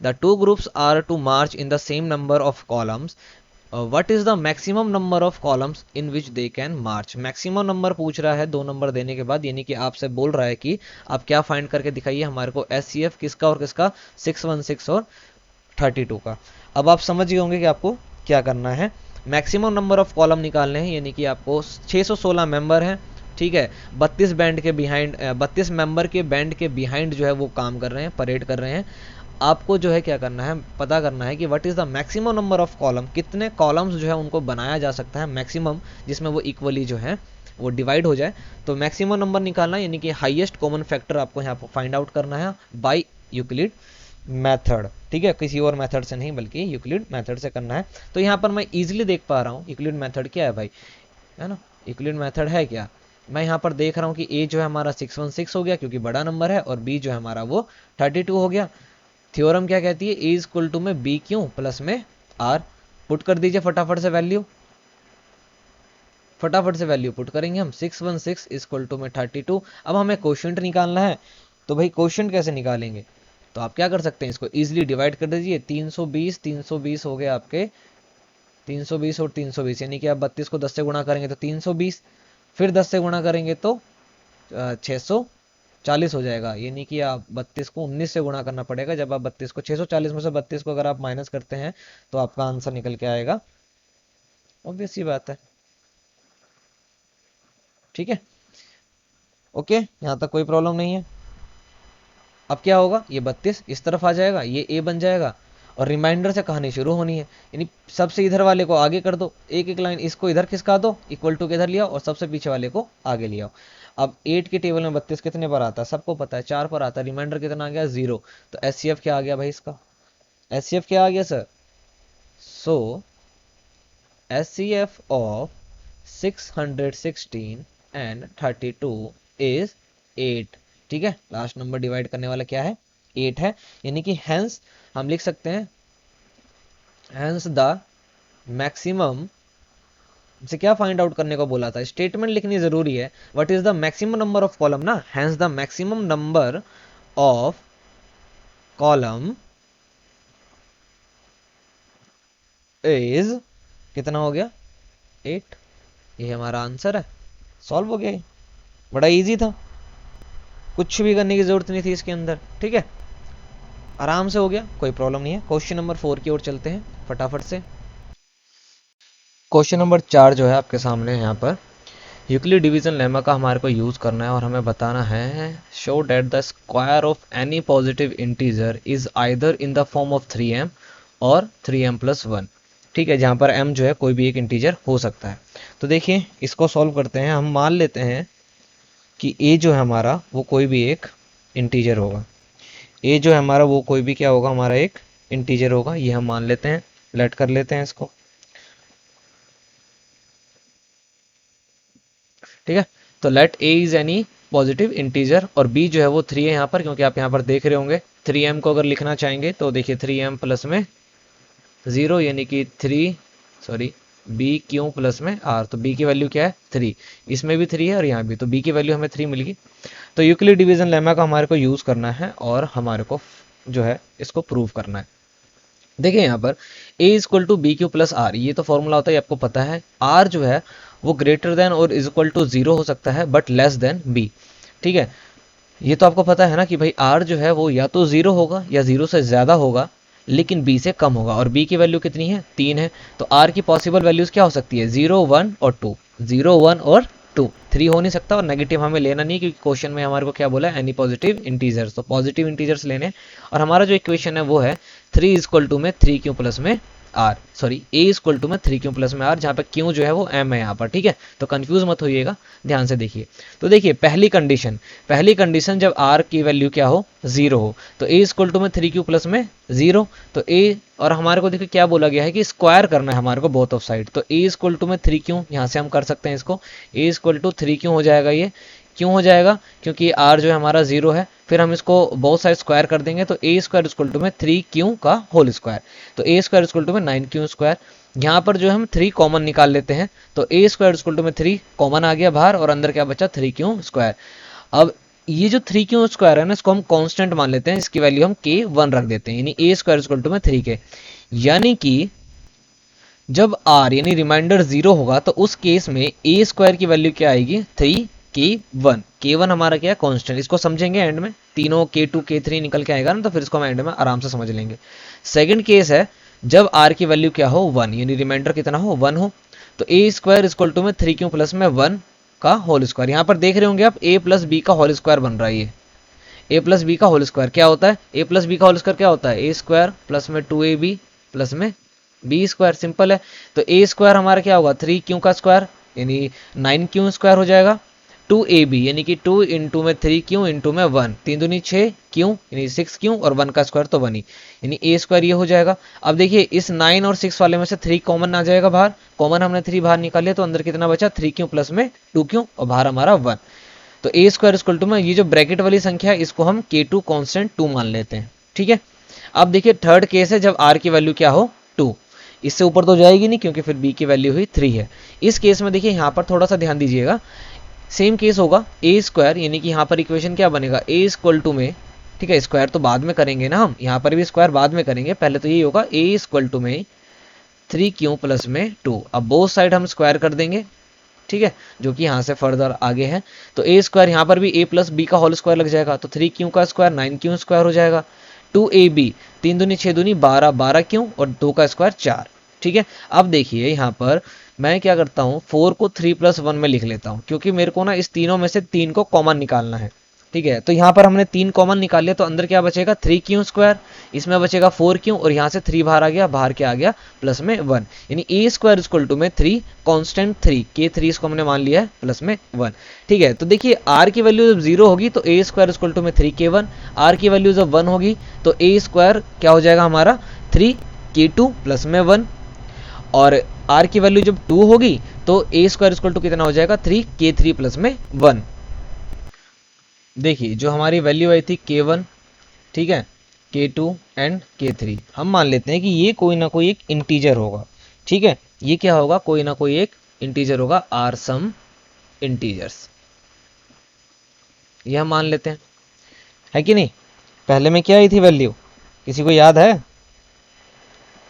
The two groups are to march in the same number of columns. What is the maximum number of columns in which they can march. Maximum number पूछ रहा है 2 नंबर देने के बाद, यानी कि आपसे बोल रहा है कि आप क्या फाइंड करके दिखाइए हमारे को SCF किसका और किसका, 616 और 32 का। अब आप समझ गए होंगे कि आपको क्या करना है, मैक्सिमम नंबर ऑफ कॉलम निकालने हैं, यानी कि आपको 616 मेंबर हैं, ठीक है, 32 बैंड के बिहाइंड 32 मेंबर के बैंड के बिहाइंड जो है वो काम कर रहे हैं, परेड कर रहे हैं। आपको जो है क्या करना है, पता करना है कि what is the maximum number of column, कितने कॉलम्स जो है उनको बनाया जा सकता है मैक्सिमम, जिसमें वो इक्वली जो है वो डिवाइड हो जाए। तो मैक्सिमम नंबर निकालना यानी कि हाईएस्ट कॉमन फैक्टर आपको यहाँ पर फाइंड आउट करना है बाय यूक्लिड मेथड, ठीक है, किसी और मेथड से नहीं बल्कि यूक्लिड मेथड से करना है। तो यहाँ पर मैं इजीली देख पा रहा हूँ यूक्लिड मेथड क्या है भाई, है ना, यूक्लिड मेथड है क्या, मैं यहाँ पर देख रहा हूँ कि ए जो है हमारा 616 हो गया क्योंकि बड़ा नंबर है, और बी जो है हमारा वो 32 हो गया। थ्योरम क्या कहती है, ए इज इक्वल टू में बी क्यू प्लस में आर। पुट कर दीजिए फटाफट से वैल्यू, फटाफट से वैल्यू पुट करेंगे हम, 616 इज इक्वल टू में 32। अब हमें क्वोशिएंट निकालना है, तो भाई क्वोशिएंट कैसे निकालेंगे, तो आप क्या कर सकते हैं, इसको इजीली डिवाइड कर दीजिए। 320 हो गए आपके, 320 और 320 यानी कि आप 32 को 10 से गुणा करेंगे तो 320, फिर 10 से गुणा करेंगे तो 640 हो जाएगा, यानी कि आप 32 को 19 से गुणा करना पड़ेगा। जब आप 32 को 640 में से 32 को अगर आप माइनस करते हैं तो आपका आंसर निकल के आएगा, ऑब्वियस सी बात है, ठीक है, ओके, यहां तक कोई प्रॉब्लम नहीं है। अब क्या होगा, ये 32 इस तरफ आ जाएगा, ये ए बन जाएगा, और रिमाइंडर से कहानी शुरू होनी है, यानी सबसे इधर वाले को आगे कर दो, एक एक लाइन इसको इधर खिसका दो, इक्वल टू के इधर लिया और सबसे पीछे वाले को आगे लिया। अब 8 के टेबल में 32 कितने पर आता है, सबको पता है 4 पर आता है, रिमाइंडर कितना आ गया 0, तो एचसीएफ क्या आ गया भाई इसका, एचसीएफ क्या आ गया sir, so HCF of 616 and 32 is 8, ठीक है, लास्ट नंबर डिवाइड करने वाला क्या है 8 है, यानी कि हेंस हम लिख सकते हैं, हेंस द मैक्सिमम से क्या फाइंड आउट करने को बोला था, स्टेटमेंट लिखनी जरूरी है, what is the maximum number of column ना, hence the maximum number of column is कितना हो गया 8, ये हमारा आंसर है, सॉल्व हो गया, बड़ा इजी था, कुछ भी करने की जरूरत नहीं थी इसके अंदर, ठीक है, आराम से हो गया, कोई प्रॉब्लम नहीं है। क्वेश्चन नंबर 4 की ओर चलते हैं फटाफट से। क्वेश्चन नंबर 4 जो है आपके सामने यहाँ पर यूक्लिड डिवीजन लेमा का हमारे को यूज करना है, और हमें बताना है show that the square of any positive integer is either in the form of 3m और 3m+1, ठीक है, जहाँ पर m जो है कोई भी एक इंटीजर हो सकता है। तो देखिए इसको सॉल्व करते हैं, हम मान लेते हैं कि a जो है हमारा वो कोई भी एक इंटीजर होगा, a जो है हमारा वो कोई भी क्या होगा, हमारा एक इंटीजर होगा, ये हम मान लेते हैं, लेट कर लेते हैं इसको, ठीक है, तो let a is any positive integer, और b जो है वो 3 है यहाँ पर, क्योंकि आप यहाँ पर देख रहे होंगे 3m को अगर लिखना चाहेंगे तो देखिए 3m प्लस में 0 यानी कि बी क्यू प्लस में आर, तो b की वैल्यू क्या है 3, इसमें भी 3 है और यहाँ भी, तो b की वैल्यू हमें 3 मिल गई। तो यूक्लिड डिवीजन लेमा का हमारे को यूज करना है और हमारे को जो है इसको प्रूव करना है। देखिए यहाँ पर a is equal to b Q plus r, ये तो फॉर्मूला होता है, आपको पता है, r जो है वो ग्रेटर देन और इज इक्वल टू 0 हो सकता है बट लेस देन b, ठीक है, ये तो आपको पता है ना कि भाई r जो है वो या तो 0 होगा या 0 से ज्यादा होगा लेकिन b से कम होगा, और b की वैल्यू कितनी है 3 है, तो r की पॉसिबल वैल्यूज क्या हो सकती है 0 1 और 2, 0 1 और 2, 3 हो नहीं सकता, और नेगेटिव हमें लेना नहीं क्योंकि क्वेश्चन में हमारे को क्या बोला है एनी पॉजिटिव इंटीजर्स, तो पॉजिटिव इंटीजर्स लेने, और हमारा जो इक्वेशन है वो है 3 इज इक्वल टू में 3q प्लस में r, sorry a is equal to में 3q प्लस में आर, जहाँ पे q जो है वो m है यहाँ पर, ठीक है, तो कंफ्यूज मत होइएगा, ध्यान से देखिए। तो देखिए पहली कंडीशन जब r की वैल्यू क्या हो 0 हो, तो a इज इक्वल टू में 3q प्लस में 0, तो a, और हमारे को देखिए क्या बोला गया है कि स्क्वायर करना है हमारे को बोथ ऑफ साइड, तो a इज इक्वल टू में 3q, यहाँ से हम कर सकते हैं इसको, a is equal to 3q हो जाएगा, ये क्यों हो जाएगा क्योंकि r जो है हमारा 0 है, फिर हम इसको बहुत सारे स्क्वायर कर देंगे, तो a स्क्वायर इक्वल टू में 3q का होल स्क्वायर, तो a स्क्वायर इक्वल टू में 9q स्क्वायर, यहाँ पर जो हम 3 कॉमन निकाल लेते हैं, तो a स्क्वायर इक्वल टू में 3 कॉमन आ गया बाहर, और अंदर क्या बचा 3q स्क्वायर। अब ये जो 3q स्क्वायर है ना, इसको हम कांस्टेंट मान लेते हैं, इसकी वैल्यू हम k1 रख देते हैं, यानी a स्क्वायर इक्वल टू में 3k, यानी कि जब r यानी रिमाइंडर 0 होगा तो उस केस में a स्क्वायर की वैल्यू क्या आएगी 3k1 हमारा क्या है कांस्टेंट, इसको समझेंगे एंड में, तीनों k2 k3 निकल के आएगा ना, तो फिर इसको हम एंड में आराम से समझ लेंगे। सेकंड केस है जब r की वैल्यू क्या हो 1, यानी रिमाइंडर कितना हो 1 हो, तो a स्क्वायर इक्वल टू में 3q प्लस में 1 का होल स्क्वायर, यहाँ पर देख रहे होंगे आप a प्लस बी का होल स्क्वायर बन रहा है, ये ए प्लस बी का होल स्क्वायर क्या होता है, ए प्लस बी का होल स्क्वायर क्या होता है, ए स्क्वायर प्लस में 2ab प्लस में बी स्क्वायर, सिंपल है। तो ए स्क्वायर हमारा क्या होगा, 3q का स्क्वायर यानी 9q स्क्वायर हो जाएगा, 2ab यानी कि 2 इंटू में 3q इंटू में 1, 3 दूनी 6q यानी 6q और 1 का स्क्वायर तो 1 ही, यानी ए स्क्वायर ये हो जाएगा। अब देखिए इस 9 और 6 वाले में से 3 कॉमन आ जाएगा बाहर, कॉमन हमने 3 बाहर निकाले तो अंदर कितना बचा 3q प्लस में 2q और बाहर हमारा 1। तो ए स्क्वायर इक्वल टू में ये जो ब्रैकेट वाली संख्या है इसको हम k2 कांस्टेंट 2 मान लेते हैं, ठीक है। अब देखिए थर्ड केस है जब r की वैल्यू क्या हो 2, इससे ऊपर तो जाएगी नहीं क्योंकि फिर b की वैल्यू हुई 3 है। इस केस में देखिए यहाँ पर थोड़ा सा ध्यान दीजिएगा, सेम केस होगा ए स्क्वायर यानी कि यहाँ पर इक्वेशन क्या बनेगा ए इक्वल टू में, ठीक है स्क्वायर तो बाद में करेंगे ना हम, यहाँ पर भी स्क्वायर बाद में करेंगे, पहले तो ये होगा ए इक्वल टू में 3q प्लस में 2। अब बोथ साइड हम स्क्वायर कर देंगे, ठीक है, जो कि यहाँ से फर्दर आगे है। तो ए स्क्वायर यहाँ पर भी a प्लस बी का होल स्क्वायर लग जाएगा, तो 3q का स्क्वायर 9q स्क्वायर हो जाएगा, 2ab 3 दूनी 6 दूनी 12, 12q और 2 का स्क्वायर 4, ठीक है। अब देखिए यहाँ पर मैं क्या करता हूँ 4 को 3 प्लस 1 में लिख लेता हूँ क्योंकि मेरे को ना इस तीनों में से 3 को कॉमन निकालना है, ठीक है। तो यहाँ पर हमने 3 कॉमन निकाल लिया तो अंदर क्या बचेगा 3q स्क्वायर, इसमें बचेगा 4q और यहाँ से 3 बाहर आ गया, बाहर क्या आ गया प्लस में 1, यानी ए स्क्वायर इक्वल टू में 3 कांस्टेंट 3 k3 इसको हमने मान लिया है प्लस में 1, ठीक है। तो देखिए r की वैल्यू जब 0 होगी तो ए स्क्वायर इक्वल टू में 3k1, r की वैल्यू जब 1 होगी तो ए स्क्वायर क्या हो जाएगा हमारा 3k2 प्लस में 1, और r की वैल्यू जब 2 होगी तो ए स्क्वायर इक्वल टू कितना हो जाएगा 3k3 प्लस में 1। देखिए जो हमारी वैल्यू आई थी k1, ठीक है, k2 एंड k3, हम मान लेते हैं कि ये कोई ना कोई एक इंटीजर होगा, ठीक है, ये क्या होगा कोई ना कोई एक इंटीजर होगा, आर सम इंटीजर्स, ये हम मान लेते हैं, है कि नहीं। पहले में क्या आई थी वैल्यू, किसी को याद है,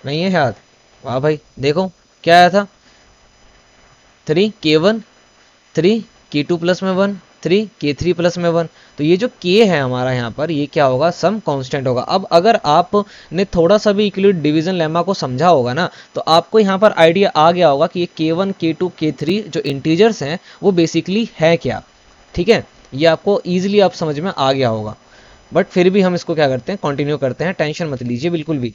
नहीं है याद, वाह भाई देखो क्या आया था 3k1 3k2 प्लस में 1 3k3 प्लस में 1। तो ये जो k है हमारा यहाँ पर ये क्या होगा सम कांस्टेंट होगा। अब अगर आपने थोड़ा सा भी यूक्लिड डिवीजन लेमा को समझा होगा ना तो आपको यहाँ पर आइडिया आ गया होगा कि ये k1 k2 k3 जो इंटीजर्स हैं वो बेसिकली है क्या, ठीक है, ये आपको ईजिली आप समझ में आ गया होगा। बट फिर भी हम इसको क्या करते हैं कंटिन्यू करते हैं, टेंशन मत लीजिए बिल्कुल भी।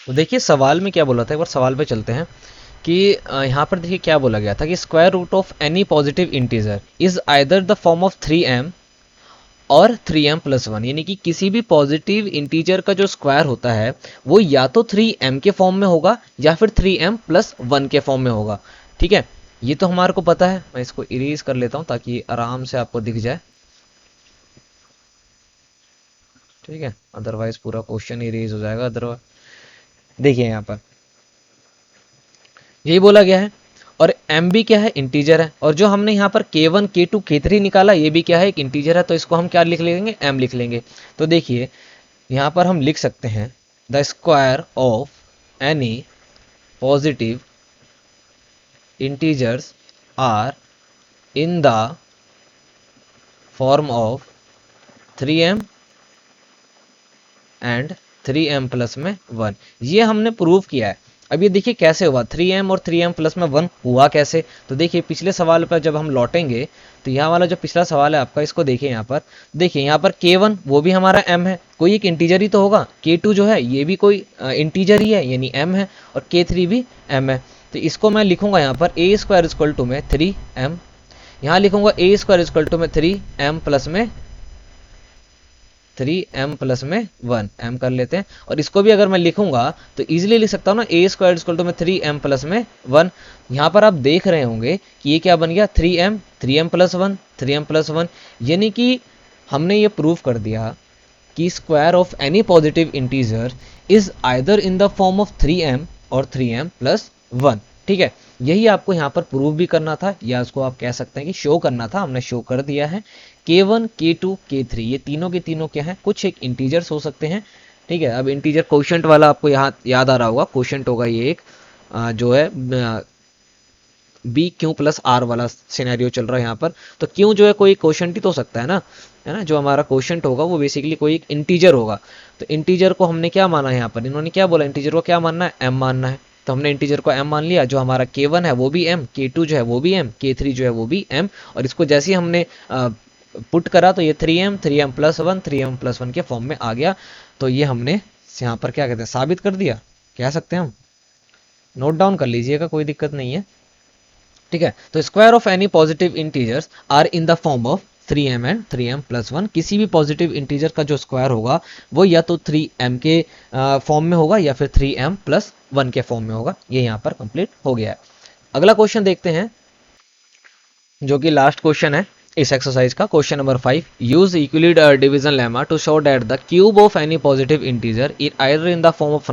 तो देखिए सवाल में क्या बोला था, एक बार सवाल पे चलते हैं कि यहाँ पर देखिए क्या बोला गया था कि square root of any positive integer is either the form of 3m और 3m प्लस 1, यानी कि किसी भी पॉजिटिव इंटीजर का जो स्क्वायर होता है वो या तो 3m के फॉर्म में होगा या फिर 3m प्लस 1 के फॉर्म में होगा, ठीक है। ये तो हमारे को पता है, मैं इसको इरेज कर लेता हूँ ताकि आराम से आपको दिख जाए, ठीक है, अदरवाइज पूरा क्वेश्चन इरेज हो जाएगा। अदरवाइज देखिए यहाँ पर यही बोला गया है, और m भी क्या है इंटीजर है, और जो हमने यहाँ पर k1 k2 k3 निकाला ये भी क्या है एक इंटीजर है, तो इसको हम क्या लिख लेंगे m लिख लेंगे। तो देखिए यहाँ पर हम लिख सकते हैं the square of any positive integers are in the form of 3m and 3m plus में 1, ये हमने प्रूव किया है। अब ये देखिए कैसे हुआ 3m और 3m प्लस में 1 हुआ कैसे, तो देखिए पिछले सवाल पर जब हम लौटेंगे तो यहाँ वाला जो पिछला सवाल है आपका इसको देखिए, यहाँ पर देखिए यहाँ पर k1 वो भी हमारा m है, कोई एक इंटीजर ही तो होगा, k2 जो है ये भी कोई इंटीजर ही है यानी m है, और k3 भी m है। तो इसको मैं लिखूंगा यहाँ पर a स्क्वायर इक्वल टू में 3m, यहाँ लिखूंगा a स्क्वायर इक्वल टू में 3m प्लस में 3m प्लस में 1 m कर लेते हैं, और इसको भी अगर मैं लिखूंगा तो इजीली लिख सकता हूँ ना a स्क्वायर इक्वल टू में 3m प्लस में 1। यहाँ पर आप देख रहे होंगे कि ये क्या बन गया 3m प्लस 1 3m प्लस 1, यानी कि हमने ये प्रूव कर दिया कि square of any positive integer is either in the form of 3m और 3m प्लस 1, ठीक है। यही आपको यहाँ पर प्रूव भी करना था, या उसको आप कह सकते हैं कि शो करना था, हमने शो कर दिया है। k1 k2 k3 ये तीनों के तीनों क्या हैं कुछ एक इंटीजर्स हो सकते हैं, ठीक है। अब इंटीजर कोशेंट वाला आपको यहाँ याद आ रहा होगा, कोशेंट होगा ये एक जो है बी क्यू प्लस आर वाला सिनेरियो चल रहा है यहाँ पर, तो क्यू जो है कोई कोशेंट ही तो सकता है ना, है ना, जो हमारा कोशेंट होगा वो बेसिकली कोई एक इंटीजर होगा। तो इंटीजर को हमने क्या माना है यहाँ पर, इन्होंने क्या बोला इंटीजर को क्या मानना है m मानना है, तो हमने इंटीजर को m मान लिया, जो हमारा k1 है वो भी m, k2 जो है वो भी m, k3 जो है वो भी m, और इसको जैसे ही हमने पुट करा तो ये 3m 3m plus 1 3m plus 1 के फॉर्म में आ गया। तो ये हमने यहाँ पर क्या कहते हैं, साबित कर दिया, कह सकते हैं हम। नोट डाउन कर लीजिएगा, कोई दिक्कत नहीं है, ठीक है। तो square of any positive integers are in the form of 3m and 3m plus 1। किसी भी पॉजिटिव इंटीजर का जो स्क्वायर होगा वो या तो 3m के फॉर्म में होगा या फिर 3m प्लस 1 के फॉर्म में होगा। ये यहाँ पर कंप्लीट हो गया है। अगला क्वेश्चन देखते हैं जो कि लास्ट क्वेश्चन है इस एक्सरसाइज का, question number 5। Use Euclid division lemma to show that the cube of any positive integer in either in the form of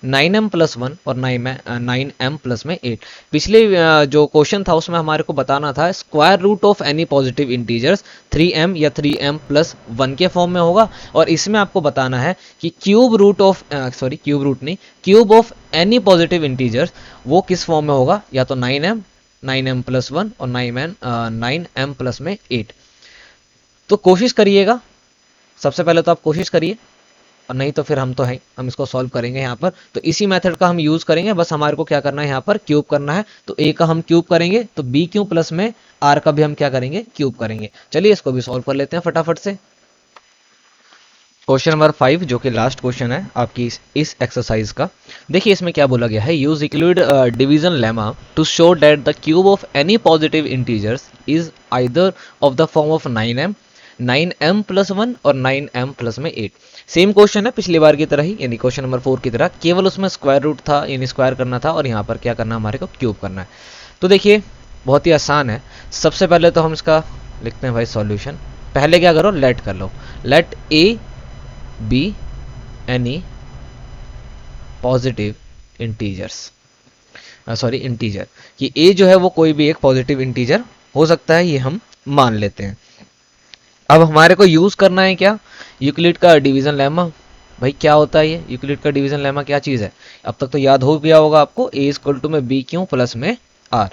9m plus 1 और 9m प्लस में 8। पिछले जो क्वेश्चन था उसमें हमारे को बताना था square root of any positive integers 3m या 3m प्लस 1 के फॉर्म में होगा, और इसमें आपको बताना है कि cube of any positive integers वो किस फॉर्म में होगा, या तो 9m प्लस 1 और 9m प्लस में 8। तो कोशिश करिएगा, सबसे पहले तो आप कोशिश करिए, और नहीं तो फिर हम तो हैं, हम इसको सॉल्व करेंगे यहाँ पर। तो इसी मेथड का हम यूज करेंगे, बस हमारे को क्या करना है यहाँ पर क्यूब करना है। तो a का हम क्यूब करेंगे तो b क्यूब प्लस में r का भी हम क्या करेंगे, क्यूब करेंगे। चलिए इसको भी सॉल्व कर लेते हैं फटाफट से। क्वेश्चन नंबर 5 जो कि लास्ट क्वेश्चन है आपकी इस एक्सरसाइज का, देखिए इसमें क्या बोला गया है। Use Euclid division lemma to show that the cube of any positive integers is either of the form of 9m plus 1 और 9m प्लस में 8। सेम क्वेश्चन है पिछली बार की तरह ही, यानी क्वेश्चन नंबर 4 की तरह, केवल उसमें स्क्वायर रूट था, यानी स्क्वायर करना था, और यहाँ पर क्या करना हमारे को, क्यूब करना है। तो देखिए बहुत ही आसान है। सबसे पहले तो हम इसका लिखते हैं भाई सॉल्यूशन। पहले क्या करो, लेट कर लो, let a b any positive integers, integer, कि a जो है वो कोई भी एक पॉजिटिव इंटीजर हो सकता है, ये हम मान लेते हैं। अब हमारे को यूज करना है क्या, यूक्लिड का डिवीजन लेमा। भाई क्या होता है ये यूक्लिड का डिवीजन लेमा, क्या चीज है, अब तक तो याद हो गया होगा आपको, a इक्वल टू में बी क्यू प्लस में r,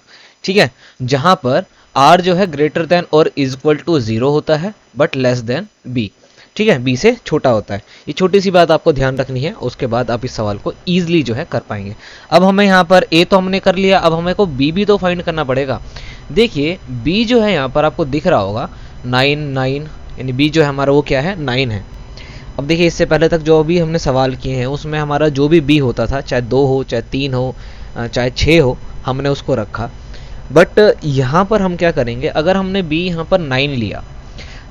ठीक है, जहां पर r जो है ग्रेटर देन और इज इक्वल टू 0 होता है बट लेस देन b, ठीक है, b से छोटा होता है। ये छोटी सी बात आपको ध्यान रखनी है, उसके बाद आप इस सवाल को ईजिली जो है कर पाएंगे। अब हमें यहाँ पर a तो हमने कर लिया, अब हमें को b भी तो फाइंड करना पड़ेगा। देखिए b जो है यहाँ पर आपको दिख रहा होगा 9, यानी b जो है हमारा वो क्या है, 9 है। अब देखिए इससे पहले तक जो भी हमने सवाल किए हैं उसमें हमारा जो भी b होता था, चाहे 2 हो, चाहे 3 हो, चाहे 6 हो, हमने उसको रखा। बट यहाँ पर हम क्या करेंगे, अगर हमने b यहाँ पर 9 लिया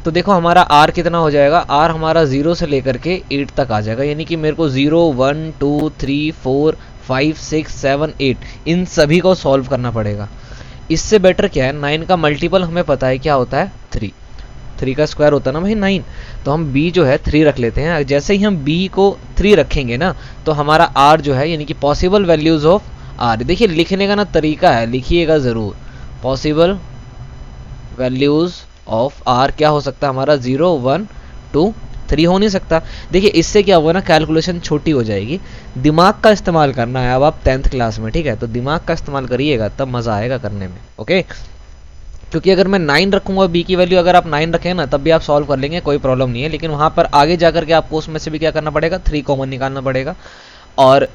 तो देखो हमारा r कितना हो जाएगा, r हमारा 0 से लेकर के 8 तक आ जाएगा, यानी कि मेरे को 0 1 2 3 4 5 6 7 8 इन सभी को सॉल्व करना पड़ेगा। इससे बेटर क्या है, 9 का मल्टीपल हमें पता है क्या होता है, 3 का स्क्वायर होता है ना भाई 9, तो हम b जो है 3 रख लेते हैं। जैसे ही हम b को 3 रखेंगे ना तो हमारा r जो है, यानी कि पॉसिबल वैल्यूज ऑफ r, देखिए लिखने का ना तरीका है, लिखिएगा ज़रूर, पॉसिबल वैल्यूज ऑफ r क्या हो सकता है हमारा, 0 1 2 3 हो नहीं सकता। देखिए इससे क्या होगा ना, कैलकुलेशन छोटी हो जाएगी, दिमाग का इस्तेमाल करना है। अब आप 10th क्लास में, ठीक है, तो दिमाग का इस्तेमाल करिएगा तब मज़ा आएगा करने में, ओके। क्योंकि अगर मैं 9 रखूंगा b की वैल्यू, अगर आप 9 रखें ना तब भी आप सॉल्व कर लेंगे, कोई प्रॉब्लम नहीं है, लेकिन वहां पर आगे जाकर के आपको उसमें से भी क्या करना पड़ेगा, 3 कॉमन निकालना पड़ेगा, और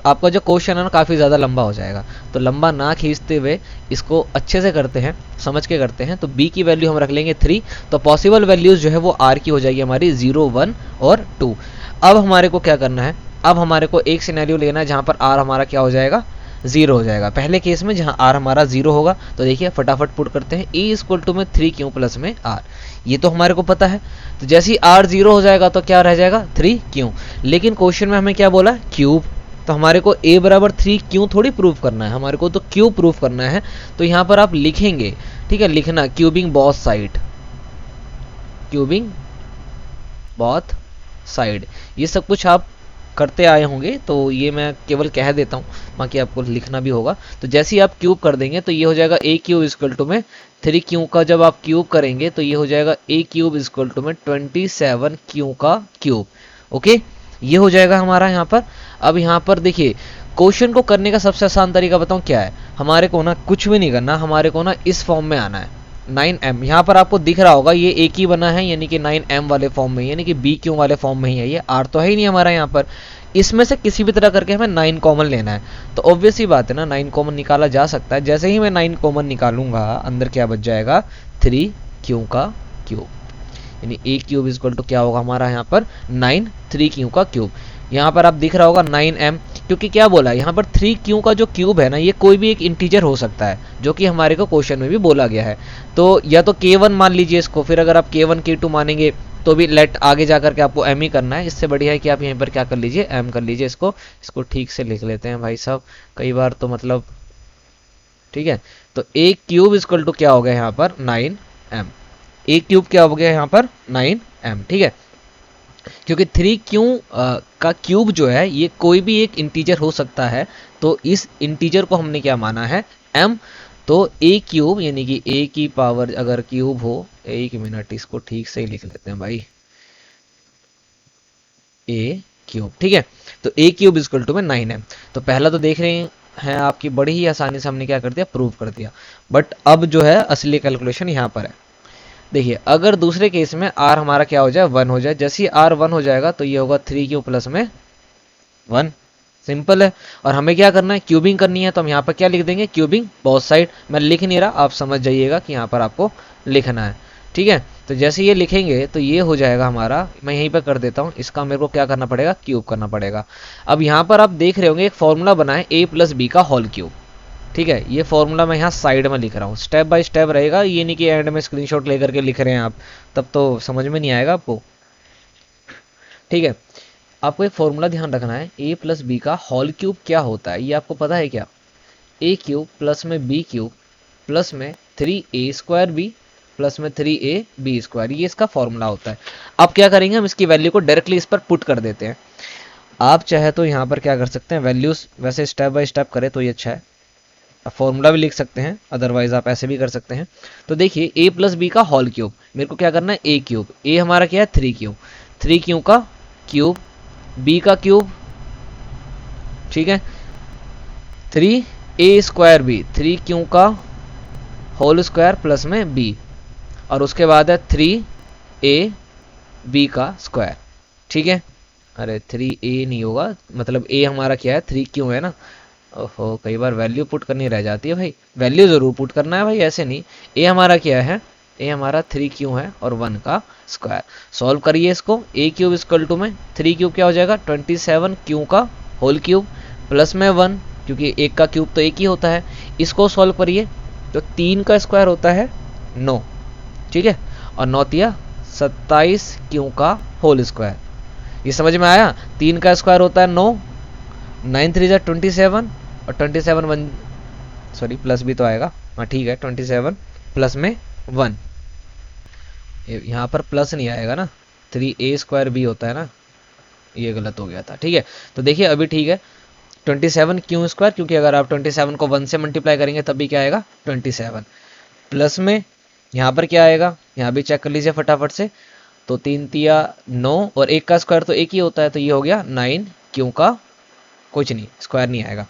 आपका जो क्वेश्चन है ना काफ़ी ज़्यादा लंबा हो जाएगा। तो लंबा ना खींचते हुए इसको अच्छे से करते हैं, समझ के करते हैं। तो b की वैल्यू हम रख लेंगे 3, तो पॉसिबल वैल्यूज़ जो है वो r की हो जाएगी हमारी 0 1 और 2। अब हमारे को क्या करना है, अब हमारे को एक सिनेरियो लेना है जहाँ पर r हमारा क्या हो जाएगा, 0 हो जाएगा। पहले केस में जहाँ r हमारा 0 होगा, तो देखिए फटाफट पुट करते हैं, a इक्वल टू में 3 क्यू प्लस में r, ये तो हमारे को पता है। तो जैसे ही r 0 हो जाएगा तो क्या रह जाएगा, 3 क्यू, लेकिन क्वेश्चन में हमें क्या बोला, क्यूब, तो हमारे को a बराबर 3 क्यू थोड़ी प्रूव करना है, हमारे को तो क्यू प्रूव करना है। तो यहाँ पर आप लिखेंगे, ठीक है, लिखना cubing both side, cubing both side, ये सब कुछ आप करते आए होंगे, तो ये मैं केवल कह देता हूँ, बाकी आपको लिखना भी होगा। तो जैसे ही आप क्यूब कर देंगे तो ये हो जाएगा a क्यूब इक्वल टू में 3 क्यू का, जब आप क्यूब करेंगे तो ये हो जाएगा a क्यूब इक्वल टू में 27 क्यू का क्यूब, ओके, ये हो जाएगा हमारा यहाँ पर। अब यहाँ पर देखिए क्वेश्चन को करने का सबसे आसान तरीका बताऊँ क्या है, हमारे को ना कुछ भी नहीं करना, हमारे को ना इस फॉर्म में आना है, 9m, यहाँ पर आपको दिख रहा होगा ये एक ही बना है, यानी कि 9m वाले फॉर्म में, यानी कि b क्यू वाले फॉर्म में ही है, ये r तो है ही नहीं हमारा यहाँ पर। इसमें से किसी भी तरह करके हमें 9 कॉमन लेना है, तो ऑब्वियस ही बात है ना 9 कॉमन निकाला जा सकता है। जैसे ही मैं 9 कॉमन निकालूंगा अंदर क्या बच जाएगा, 3 क्यू का क्यूब, यानी ए क्यूब इज इक्वल टू क्या होगा हमारा यहाँ पर 9 3q का क्यूब। यहाँ पर आप दिख रहा होगा 9m, क्योंकि क्या बोला यहाँ पर 3q का जो क्यूब है ना, ये कोई भी एक इंटीजर हो सकता है, जो कि हमारे को क्वेश्चन में भी बोला गया है। तो या तो k1 मान लीजिए इसको, फिर अगर आप k1 k2 मानेंगे तो भी लेट आगे जाकर के आपको m ही करना है। इससे बढ़िया है कि आप यहीं पर क्या कर लीजिए, m कर लीजिए। इसको ठीक से लिख लेते हैं भाई साहब, कई बार तो मतलब, ठीक है। तो a cube is equal to क्या हो गया यहाँ पर 9m, a क्यूब क्या हो गया यहाँ पर 9m, ठीक है। क्योंकि 3q का क्यूब जो है ये कोई भी एक इंटीजर हो सकता है, तो इस इंटीजर को हमने क्या माना है m। तो a क्यूब यानी कि a की पावर अगर क्यूब हो, एक मिनट इसको ठीक से ही लिख लेते हैं भाई, a क्यूब, ठीक है। तो a cube is equal to में 9m। तो पहला तो देख रहे हैं आपकी बड़ी ही आसानी से हमने क्या कर दिया, प्रूव कर दिया। बट अब जो है असली कैलकुलेशन यहाँ पर है। देखिए अगर दूसरे केस में r हमारा क्या हो जाए 1 हो जाए, जैसे ही r 1 हो जाएगा तो ये होगा 3q प्लस में 1, सिंपल है। और हमें क्या करना है, क्यूबिंग करनी है, तो हम यहाँ पर क्या लिख देंगे, क्यूबिंग बोथ साइड। मैं लिख नहीं रहा, आप समझ जाइएगा कि यहाँ पर आपको लिखना है, ठीक है। तो जैसे ये लिखेंगे तो ये हो जाएगा हमारा, मैं यहीं पर कर देता हूँ, इसका मेरे को क्या करना पड़ेगा, क्यूब करना पड़ेगा। अब यहाँ पर आप देख रहे होंगे एक फॉर्मूला बना है a प्लस बी का होल क्यूब, ठीक है। ये फॉर्मूला मैं यहाँ साइड में लिख रहा हूँ, स्टेप बाय स्टेप रहेगा, ये नहीं कि एंड में स्क्रीनशॉट लेकर के लिख रहे हैं आप, तब तो समझ में नहीं आएगा आपको, ठीक है। आपको एक फॉर्मूला ध्यान रखना है, a प्लस बी का होल क्यूब क्या होता है, ये आपको पता है क्या, a क्यूब प्लस में b क्यूब प्लस में 3a स्क्वायर b प्लस में 3a b स्क्वायर, ये इसका फॉर्मूला होता है। अब क्या करेंगे, हम इसकी वैल्यू को डायरेक्टली इस पर पुट कर देते हैं। आप चाहे तो यहाँ पर क्या कर सकते हैं, वैल्यूज वैसे स्टेप बाय स्टेप करें तो ये अच्छा है, फॉर्मूला भी लिख सकते हैं, अदरवाइज आप ऐसे भी कर सकते हैं। तो देखिए a प्लस बी का होल क्यूब, मेरे को क्या करना है, a क्यूब, a हमारा क्या है 3q, 3q का क्यूब, b का क्यूब, ठीक है, 3a स्क्वायर b, 3q का होल स्क्वायर प्लस में b, और उसके बाद है 3a b का स्क्वायर, ठीक है। अरे 3a नहीं होगा, मतलब a हमारा क्या है 3q है ना, ओहो कई बार वैल्यू पुट करनी रह जाती है भाई, वैल्यू जरूर पुट करना है भाई, ऐसे नहीं। a हमारा क्या है, a हमारा 3q है और 1 का स्क्वायर। सॉल्व करिए इसको, a क्यूब इक्वल टू में 3q क्या हो जाएगा 27q का होल क्यूब प्लस में 1, क्योंकि एक का क्यूब तो एक ही होता है। इसको सॉल्व करिए तो 3 का स्क्वायर होता है 9, ठीक है, और 9 तिया 27q का होल स्क्वायर, ये समझ में आया। 3 का स्क्वायर होता है 9, 9 3 27, और 27 1 सॉरी प्लस भी तो आएगा, हाँ ठीक है, 27 प्लस में 1, यहाँ पर प्लस नहीं आएगा ना, 3a स्क्वायर b होता है ना, ये गलत हो गया था, ठीक है। तो देखिए अभी ठीक है, 27q स्क्वायर, क्योंकि अगर आप 27 को 1 से मल्टीप्लाई करेंगे तब भी क्या आएगा 27, प्लस में यहाँ पर क्या आएगा, यहाँ भी चेक कर लीजिए फटाफट से। तो 3 तिया 9 और 1 का स्क्वायर तो एक ही होता है, तो ये हो गया 9q का कुछ नहीं, स्क्वायर नहीं आएगा।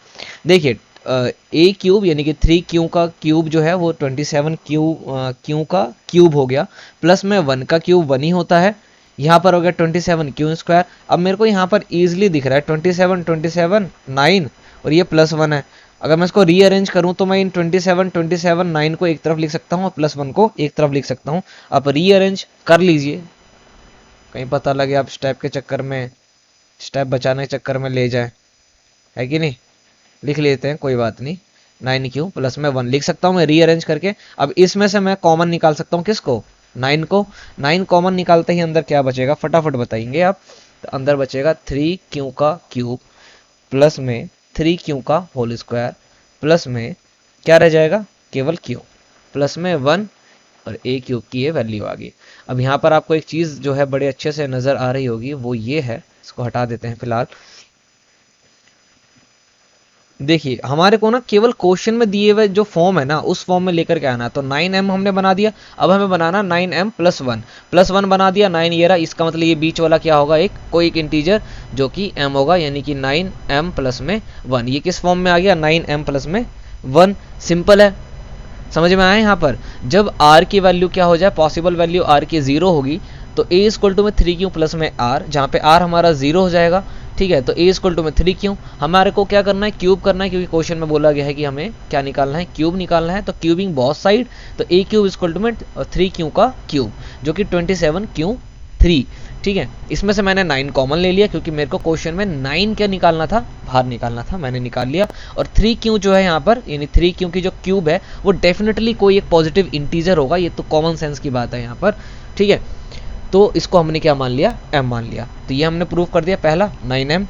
देखिए a क्यूब यानी कि 3q का क्यूब जो है वो 27q का क्यूब हो गया, प्लस में 1 का क्यूब 1 ही होता है, यहाँ पर हो गया 27q स्क्वायर। अब मेरे को यहाँ पर इजीली दिख रहा है 27 27 9 और ये प्लस 1 है। अगर मैं इसको रीअरेंज करूँ तो मैं इन 27 27 9 को एक तरफ लिख सकता हूँ और प्लस 1 को एक तरफ लिख सकता हूँ। आप रीअरेंज कर लीजिए, कहीं पता लगे आप स्टेप के चक्कर में, स्टेप बचाने के चक्कर में ले जाए, है कि नहीं। लिख लेते हैं, कोई बात नहीं, 9q प्लस में 1 लिख सकता हूँ मैं रीअरेंज करके। अब इसमें से मैं कॉमन निकाल सकता हूँ, किसको, 9 को। 9 कॉमन निकालते ही अंदर क्या बचेगा, फटाफट बताएंगे आप। तो अंदर बचेगा 3q का क्यूब प्लस में 3q का होल स्क्वायर प्लस में क्या रह जाएगा, केवल q, प्लस में 1 और a क्यूब की ये वैल्यू आ गई। अब यहाँ पर आपको एक चीज़ जो है बड़े अच्छे से नज़र आ रही होगी, वो ये है, इसको हटा देते हैं फिलहाल। देखिए हमारे को ना केवल क्वेश्चन में दिए हुए जो फॉर्म है ना, उस फॉर्म में लेकर के आना है। तो 9m हमने बना दिया, अब हमें बनाना 9m प्लस 1 बना दिया 9 ये रहा। इसका मतलब ये बीच वाला क्या होगा, कोई एक इंटीजर जो कि m होगा, यानी कि 9m प्लस में 1। ये किस फॉर्म में आ गया, 9m प्लस में 1। सिंपल है, समझ में आया। यहाँ पर जब r की वैल्यू क्या हो जाए, पॉसिबल वैल्यू r की 0 होगी, तो a इक्वल टू में 3q प्लस में r, जहाँ पे r हमारा 0 हो जाएगा, ठीक है। तो a इक्वल टू में 3 क्यों, हमारे को क्या करना है, क्यूब करना है, क्योंकि क्वेश्चन में बोला गया है कि हमें क्या निकालना है, क्यूब निकालना है। तो क्यूबिंग बोथ साइड, तो a क्यूब इक्वल टू में 3 क्यू का क्यूब, जो कि 27 क्यू 3। ठीक है, इसमें से मैंने 9 कॉमन ले लिया, क्योंकि मेरे को क्वेश्चन में 9 क्या निकालना था, बाहर निकालना था, मैंने निकाल लिया। और 3 क्यू जो है यहाँ पर, यानी 3 क्यू की जो क्यूब है वो डेफिनेटली कोई एक पॉजिटिव इंटीजर होगा, ये तो कॉमन सेंस की बात है यहाँ पर। ठीक है, तो इसको हमने क्या मान लिया, m मान लिया। तो ये हमने प्रूव कर दिया पहला 9m।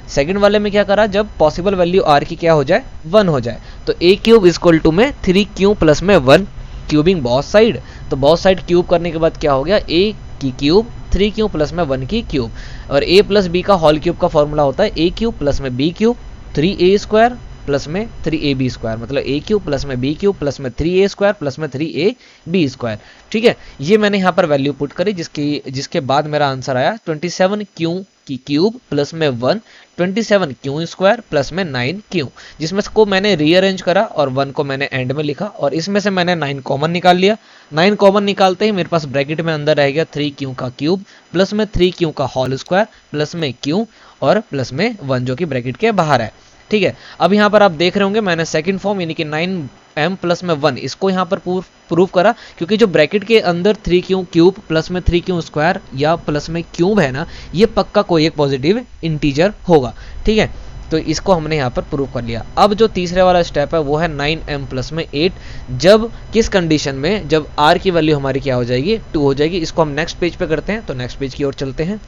सेकंड वाले में क्या करा, जब पॉसिबल वैल्यू r की क्या हो जाए, 1 हो जाए, तो a क्यूब इक्वल टू में 3 क्यू प्लस में 1, क्यूबिंग बोथ साइड। तो बोथ साइड क्यूब करने के बाद क्या हो गया, a की क्यूब 3 क्यू प्लस में 1 की क्यूब। और a प्लस b का होल क्यूब का फॉर्मूला होता है a क्यूब प्लस में b cube 3a square plus में 3ab स्क्वायर, मतलब a क्यूब प्लस में b क्यूब प्लस में 3a स्क्वायर प्लस में 3ab स्क्वायर। ठीक है, ये मैंने यहाँ पर वैल्यू पुट करी, जिसके बाद मेरा आंसर आया 27 क्यू की क्यूब प्लस में 1, 27 क्यू स्क्वायर प्लस में 9 क्यू, जिसमें को मैंने रीअरेंज करा और 1 को मैंने एंड में लिखा, और इसमें से मैंने 9 कॉमन निकाल लिया। 9 कॉमन निकालते ही मेरे पास ब्रैकेट में अंदर रह गया 3 क्यू का क्यूब प्लस में 3 क्यू का होल स्क्वायर प्लस में क्यू और प्लस में 1, जो कि ब्रैकेट के बाहर है। ठीक है, अब यहाँ पर आप देख रहे होंगे मैंने सेकंड फॉर्म यानी कि 9m प्लस में 1 इसको यहाँ पर प्रूव करा, क्योंकि जो ब्रैकेट के अंदर 3 क्यू क्यूब प्लस में 3 क्यू स्क्वायर या प्लस में क्यूब है ना, ये पक्का कोई एक पॉजिटिव इंटीजर होगा। ठीक है, तो इसको हमने यहाँ पर प्रूव कर लिया। अब जो तीसरे वाला स्टेप है वो है 9m प्लस में 8, जब किस कंडीशन में, जब r की वैल्यू हमारी क्या हो जाएगी, 2 हो जाएगी। इसको हम नेक्स्ट पेज पे करते हैं, तो नेक्स्ट पेज की ओर चलते हैं।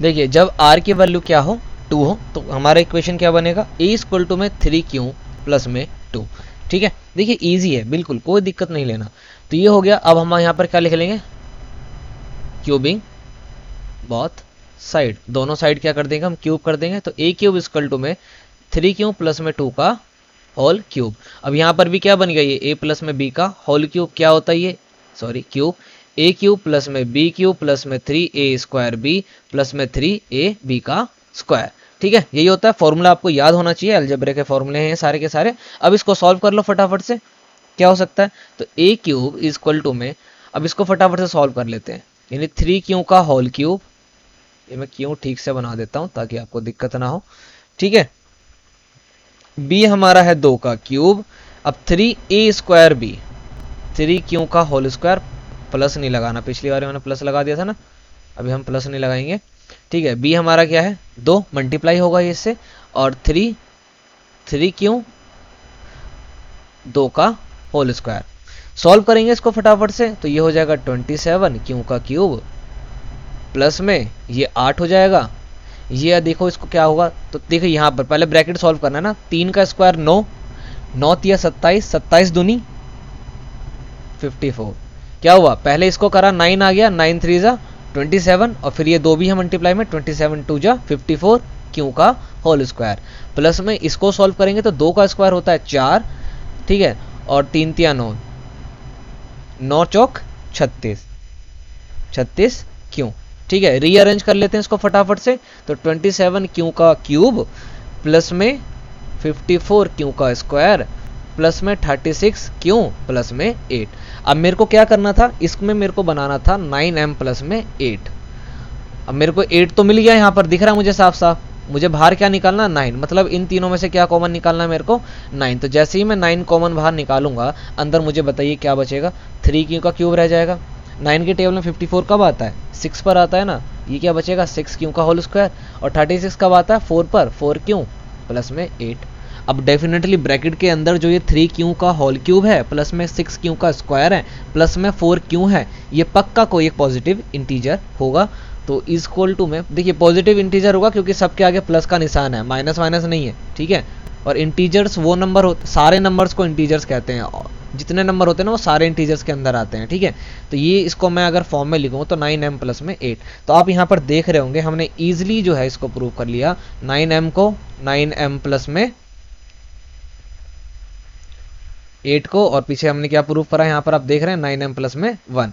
देखिए, जब r की वैल्यू क्या हो, 2 हो, तो हमारा इक्वेशन क्या बनेगा, a इक्वल टू में 3 क्यू प्लस में 2। ठीक है, देखिए इजी है बिल्कुल, कोई दिक्कत नहीं लेना। तो ये हो गया। अब हम यहाँ पर क्या लिख लेंगे, क्यूबिंग बोथ साइड, दोनों साइड क्या कर देंगे, हम क्यूब कर देंगे। तो a क्यूब इक्वल टू में 3 क्यू प्लस में 2 का होल क्यूब। अब यहाँ पर भी क्या बन गया, ये a प्लस में b का होल क्यूब, क्या होता है ये, sorry cube, a cube plus में b क्यूब प्लस में 3a स्क्वायर b प्लस में 3ab का स्क्वायर। ठीक है, यही होता है फॉर्मूला, आपको याद होना चाहिए, अलजेब्रे के फॉर्मूले हैं सारे के सारे। अब इसको सॉल्व कर लो फटाफट से, क्या हो सकता है, तो a क्यूब इक्वल टू में, अब इसको फटाफट से सॉल्व कर लेते हैं, यानी 3 क्यू का होल क्यूब, ये मैं क्यों ठीक से बना देता हूं ताकि आपको दिक्कत ना हो। ठीक है, b हमारा है 2 का क्यूब, अब 3a स्क्वायर b, 3 क्यू का होल स्क्वायर, प्लस नहीं लगाना, पिछली बार मैंने प्लस लगा दिया था ना, अभी हम प्लस नहीं लगाएंगे। ठीक है, b हमारा क्या है, 2 मल्टीप्लाई होगा इससे, और 3 क्यू 2 का होल स्क्वायर। सॉल्व करेंगे इसको फटाफट से, तो ये हो जाएगा 27 क्यू का क्यूब प्लस में ये 8 हो जाएगा। ये देखो इसको क्या होगा, तो देखो यहाँ पर पहले ब्रैकेट सॉल्व करना है ना, 3 का स्क्वायर 9, 9 तिया 27, 27 दूनी 54। क्या हुआ, पहले इसको करा 9 आ गया, 9 3 जा 27, और फिर ये 2 भी है मल्टीप्लाई में, 27 2 जा 54 क्यू का होल स्क्वायर, प्लस में इसको सॉल्व करेंगे तो 2 का स्क्वायर होता है 4। ठीक है, और 3 तिया 9, 9 चौक 36, 36 क्यू। ठीक है, रीअरेंज कर लेते हैं इसको फटाफट से, तो 27 क्यू का क्यूब प्लस में 54 क्यू का स्क्वायर प्लस में 36 क्यू प्लस में 8। अब मेरे को क्या करना था, इसमें मेरे को बनाना था 9m प्लस में 8। अब मेरे को 8 तो मिल गया, यहाँ पर दिख रहा है मुझे साफ साफ, मुझे बाहर क्या निकालना, 9, मतलब इन तीनों में से क्या कॉमन निकालना है मेरे को, 9। तो जैसे ही मैं 9 कॉमन बाहर निकालूंगा, अंदर मुझे बताइए क्या बचेगा, 3 क्यू का क्यूब रह जाएगा। 9 के टेबल में 54 कब आता है, 6 पर आता है ना, ये क्या बचेगा, 6 क्यू का होल स्क्वायर, और 36 कब आता है, 4 पर, 4 क्यू प्लस में 8। अब डेफिनेटली ब्रैकेट के अंदर जो ये 3 क्यू का होल क्यूब है प्लस में 6 क्यू का स्क्वायर है प्लस में 4 क्यू है, ये पक्का कोई एक पॉजिटिव इंटीजर होगा। तो इक्वल टू में देखिए पॉजिटिव इंटीजर होगा, क्योंकि सबके आगे प्लस का निशान है, माइनस माइनस नहीं है। ठीक है, और इंटीजर्स वो नंबर होते, सारे नंबर्स को इंटीजर्स कहते हैं, जितने नंबर होते हैं ना वो सारे इंटीजर्स के अंदर आते हैं। ठीक है, तो ये इसको मैं अगर फॉर्म में लिखूँ तो 9m प्लस में 8। तो आप यहाँ पर देख रहे होंगे हमने ईजिली जो है इसको प्रूव कर लिया, 9m को 9m प्लस में 8 को, और पीछे हमने क्या प्रूव करा, यहाँ पर आप देख रहे हैं 9m प्लस में 1,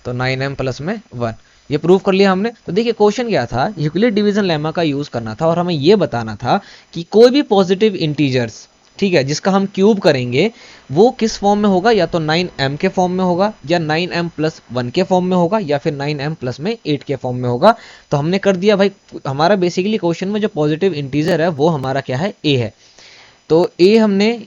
तो 9m प्लस में 1 ये प्रूव कर लिया हमने। तो देखिए क्वेश्चन क्या था, यूक्लिड डिवीजन लेमा का यूज करना था और हमें ये बताना था कि कोई भी पॉजिटिव इंटीजर्स ठीक है, जिसका हम क्यूब करेंगे वो किस फॉर्म में होगा, या तो 9m के फॉर्म में होगा, या 9m+1 के फॉर्म में होगा, या फिर 9m+8 के फॉर्म में होगा। तो हमने कर दिया भाई, हमारा बेसिकली क्वेश्चन में जो पॉजिटिव इंटीजर है वो हमारा क्या है, a है। तो a हमने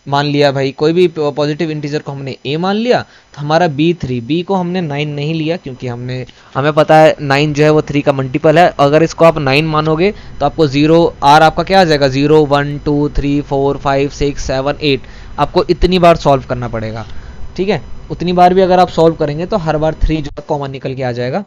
मान लिया भाई, कोई भी पॉजिटिव इंटीजर को हमने a मान लिया। तो हमारा b को हमने 9 नहीं लिया, क्योंकि हमें पता है 9 जो है वो 3 का मल्टीपल है। अगर इसको आप 9 मानोगे तो आपको 0 r आपका क्या आ जाएगा, 0 1 2 3 4 5 6 7 8, आपको इतनी बार सॉल्व करना पड़ेगा। ठीक है, उतनी बार भी अगर आप सॉल्व करेंगे तो हर बार 3 जो कॉमन निकल के आ जाएगा,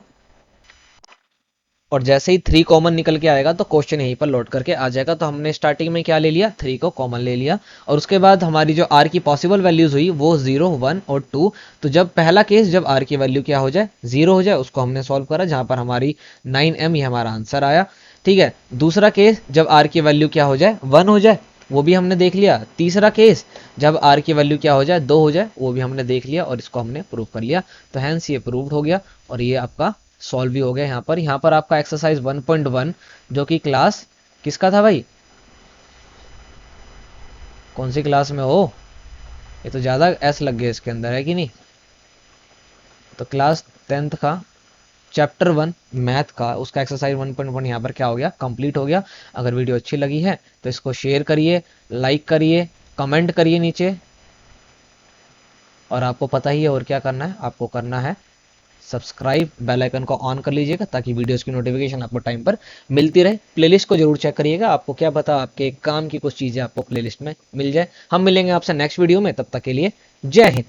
और जैसे ही 3 कॉमन निकल के आएगा तो क्वेश्चन यहीं पर लोड करके आ जाएगा। तो हमने स्टार्टिंग में क्या ले लिया, 3 को कॉमन ले लिया, और उसके बाद हमारी जो r की पॉसिबल वैल्यूज हुई वो 0 1 और 2। तो जब पहला केस जब r की वैल्यू क्या हो जाए, 0 हो जाए, उसको हमने सॉल्व करा, जहां पर हमारी 9m ये हमारा आंसर आया। ठीक है, दूसरा केस जब r की वैल्यू क्या हो जाए, 1 हो जाए, वो भी हमने देख लिया। तीसरा केस जब r की वैल्यू क्या हो जाए, 2 हो जाए, वो भी हमने देख लिया, और इसको हमने प्रूव कर लिया। तो हैंस ये प्रूव्ड हो गया, और ये आपका सॉल्व भी हो गया। यहाँ पर आपका एक्सरसाइज 1.1 जो कि क्लास किसका था भाई, कौन सी क्लास में हो, ये तो ज्यादा एस लग गए इसके अंदर, है कि नहीं। तो क्लास 10th का चैप्टर 1 मैथ का उसका एक्सरसाइज 1.1 यहाँ पर क्या हो गया, कंप्लीट हो गया। अगर वीडियो अच्छी लगी है तो इसको शेयर करिए, लाइक करिए, कमेंट करिए नीचे, और आपको पता ही है और क्या करना है, आपको करना है सब्सक्राइब, बेल आइकन को ऑन कर लीजिएगा, ताकि वीडियोस की नोटिफिकेशन आपको टाइम पर मिलती रहे। प्लेलिस्ट को जरूर चेक करिएगा, आपको क्या पता आपके काम की कुछ चीजें आपको प्लेलिस्ट में मिल जाए। हम मिलेंगे आपसे नेक्स्ट वीडियो में, तब तक के लिए जय हिंद।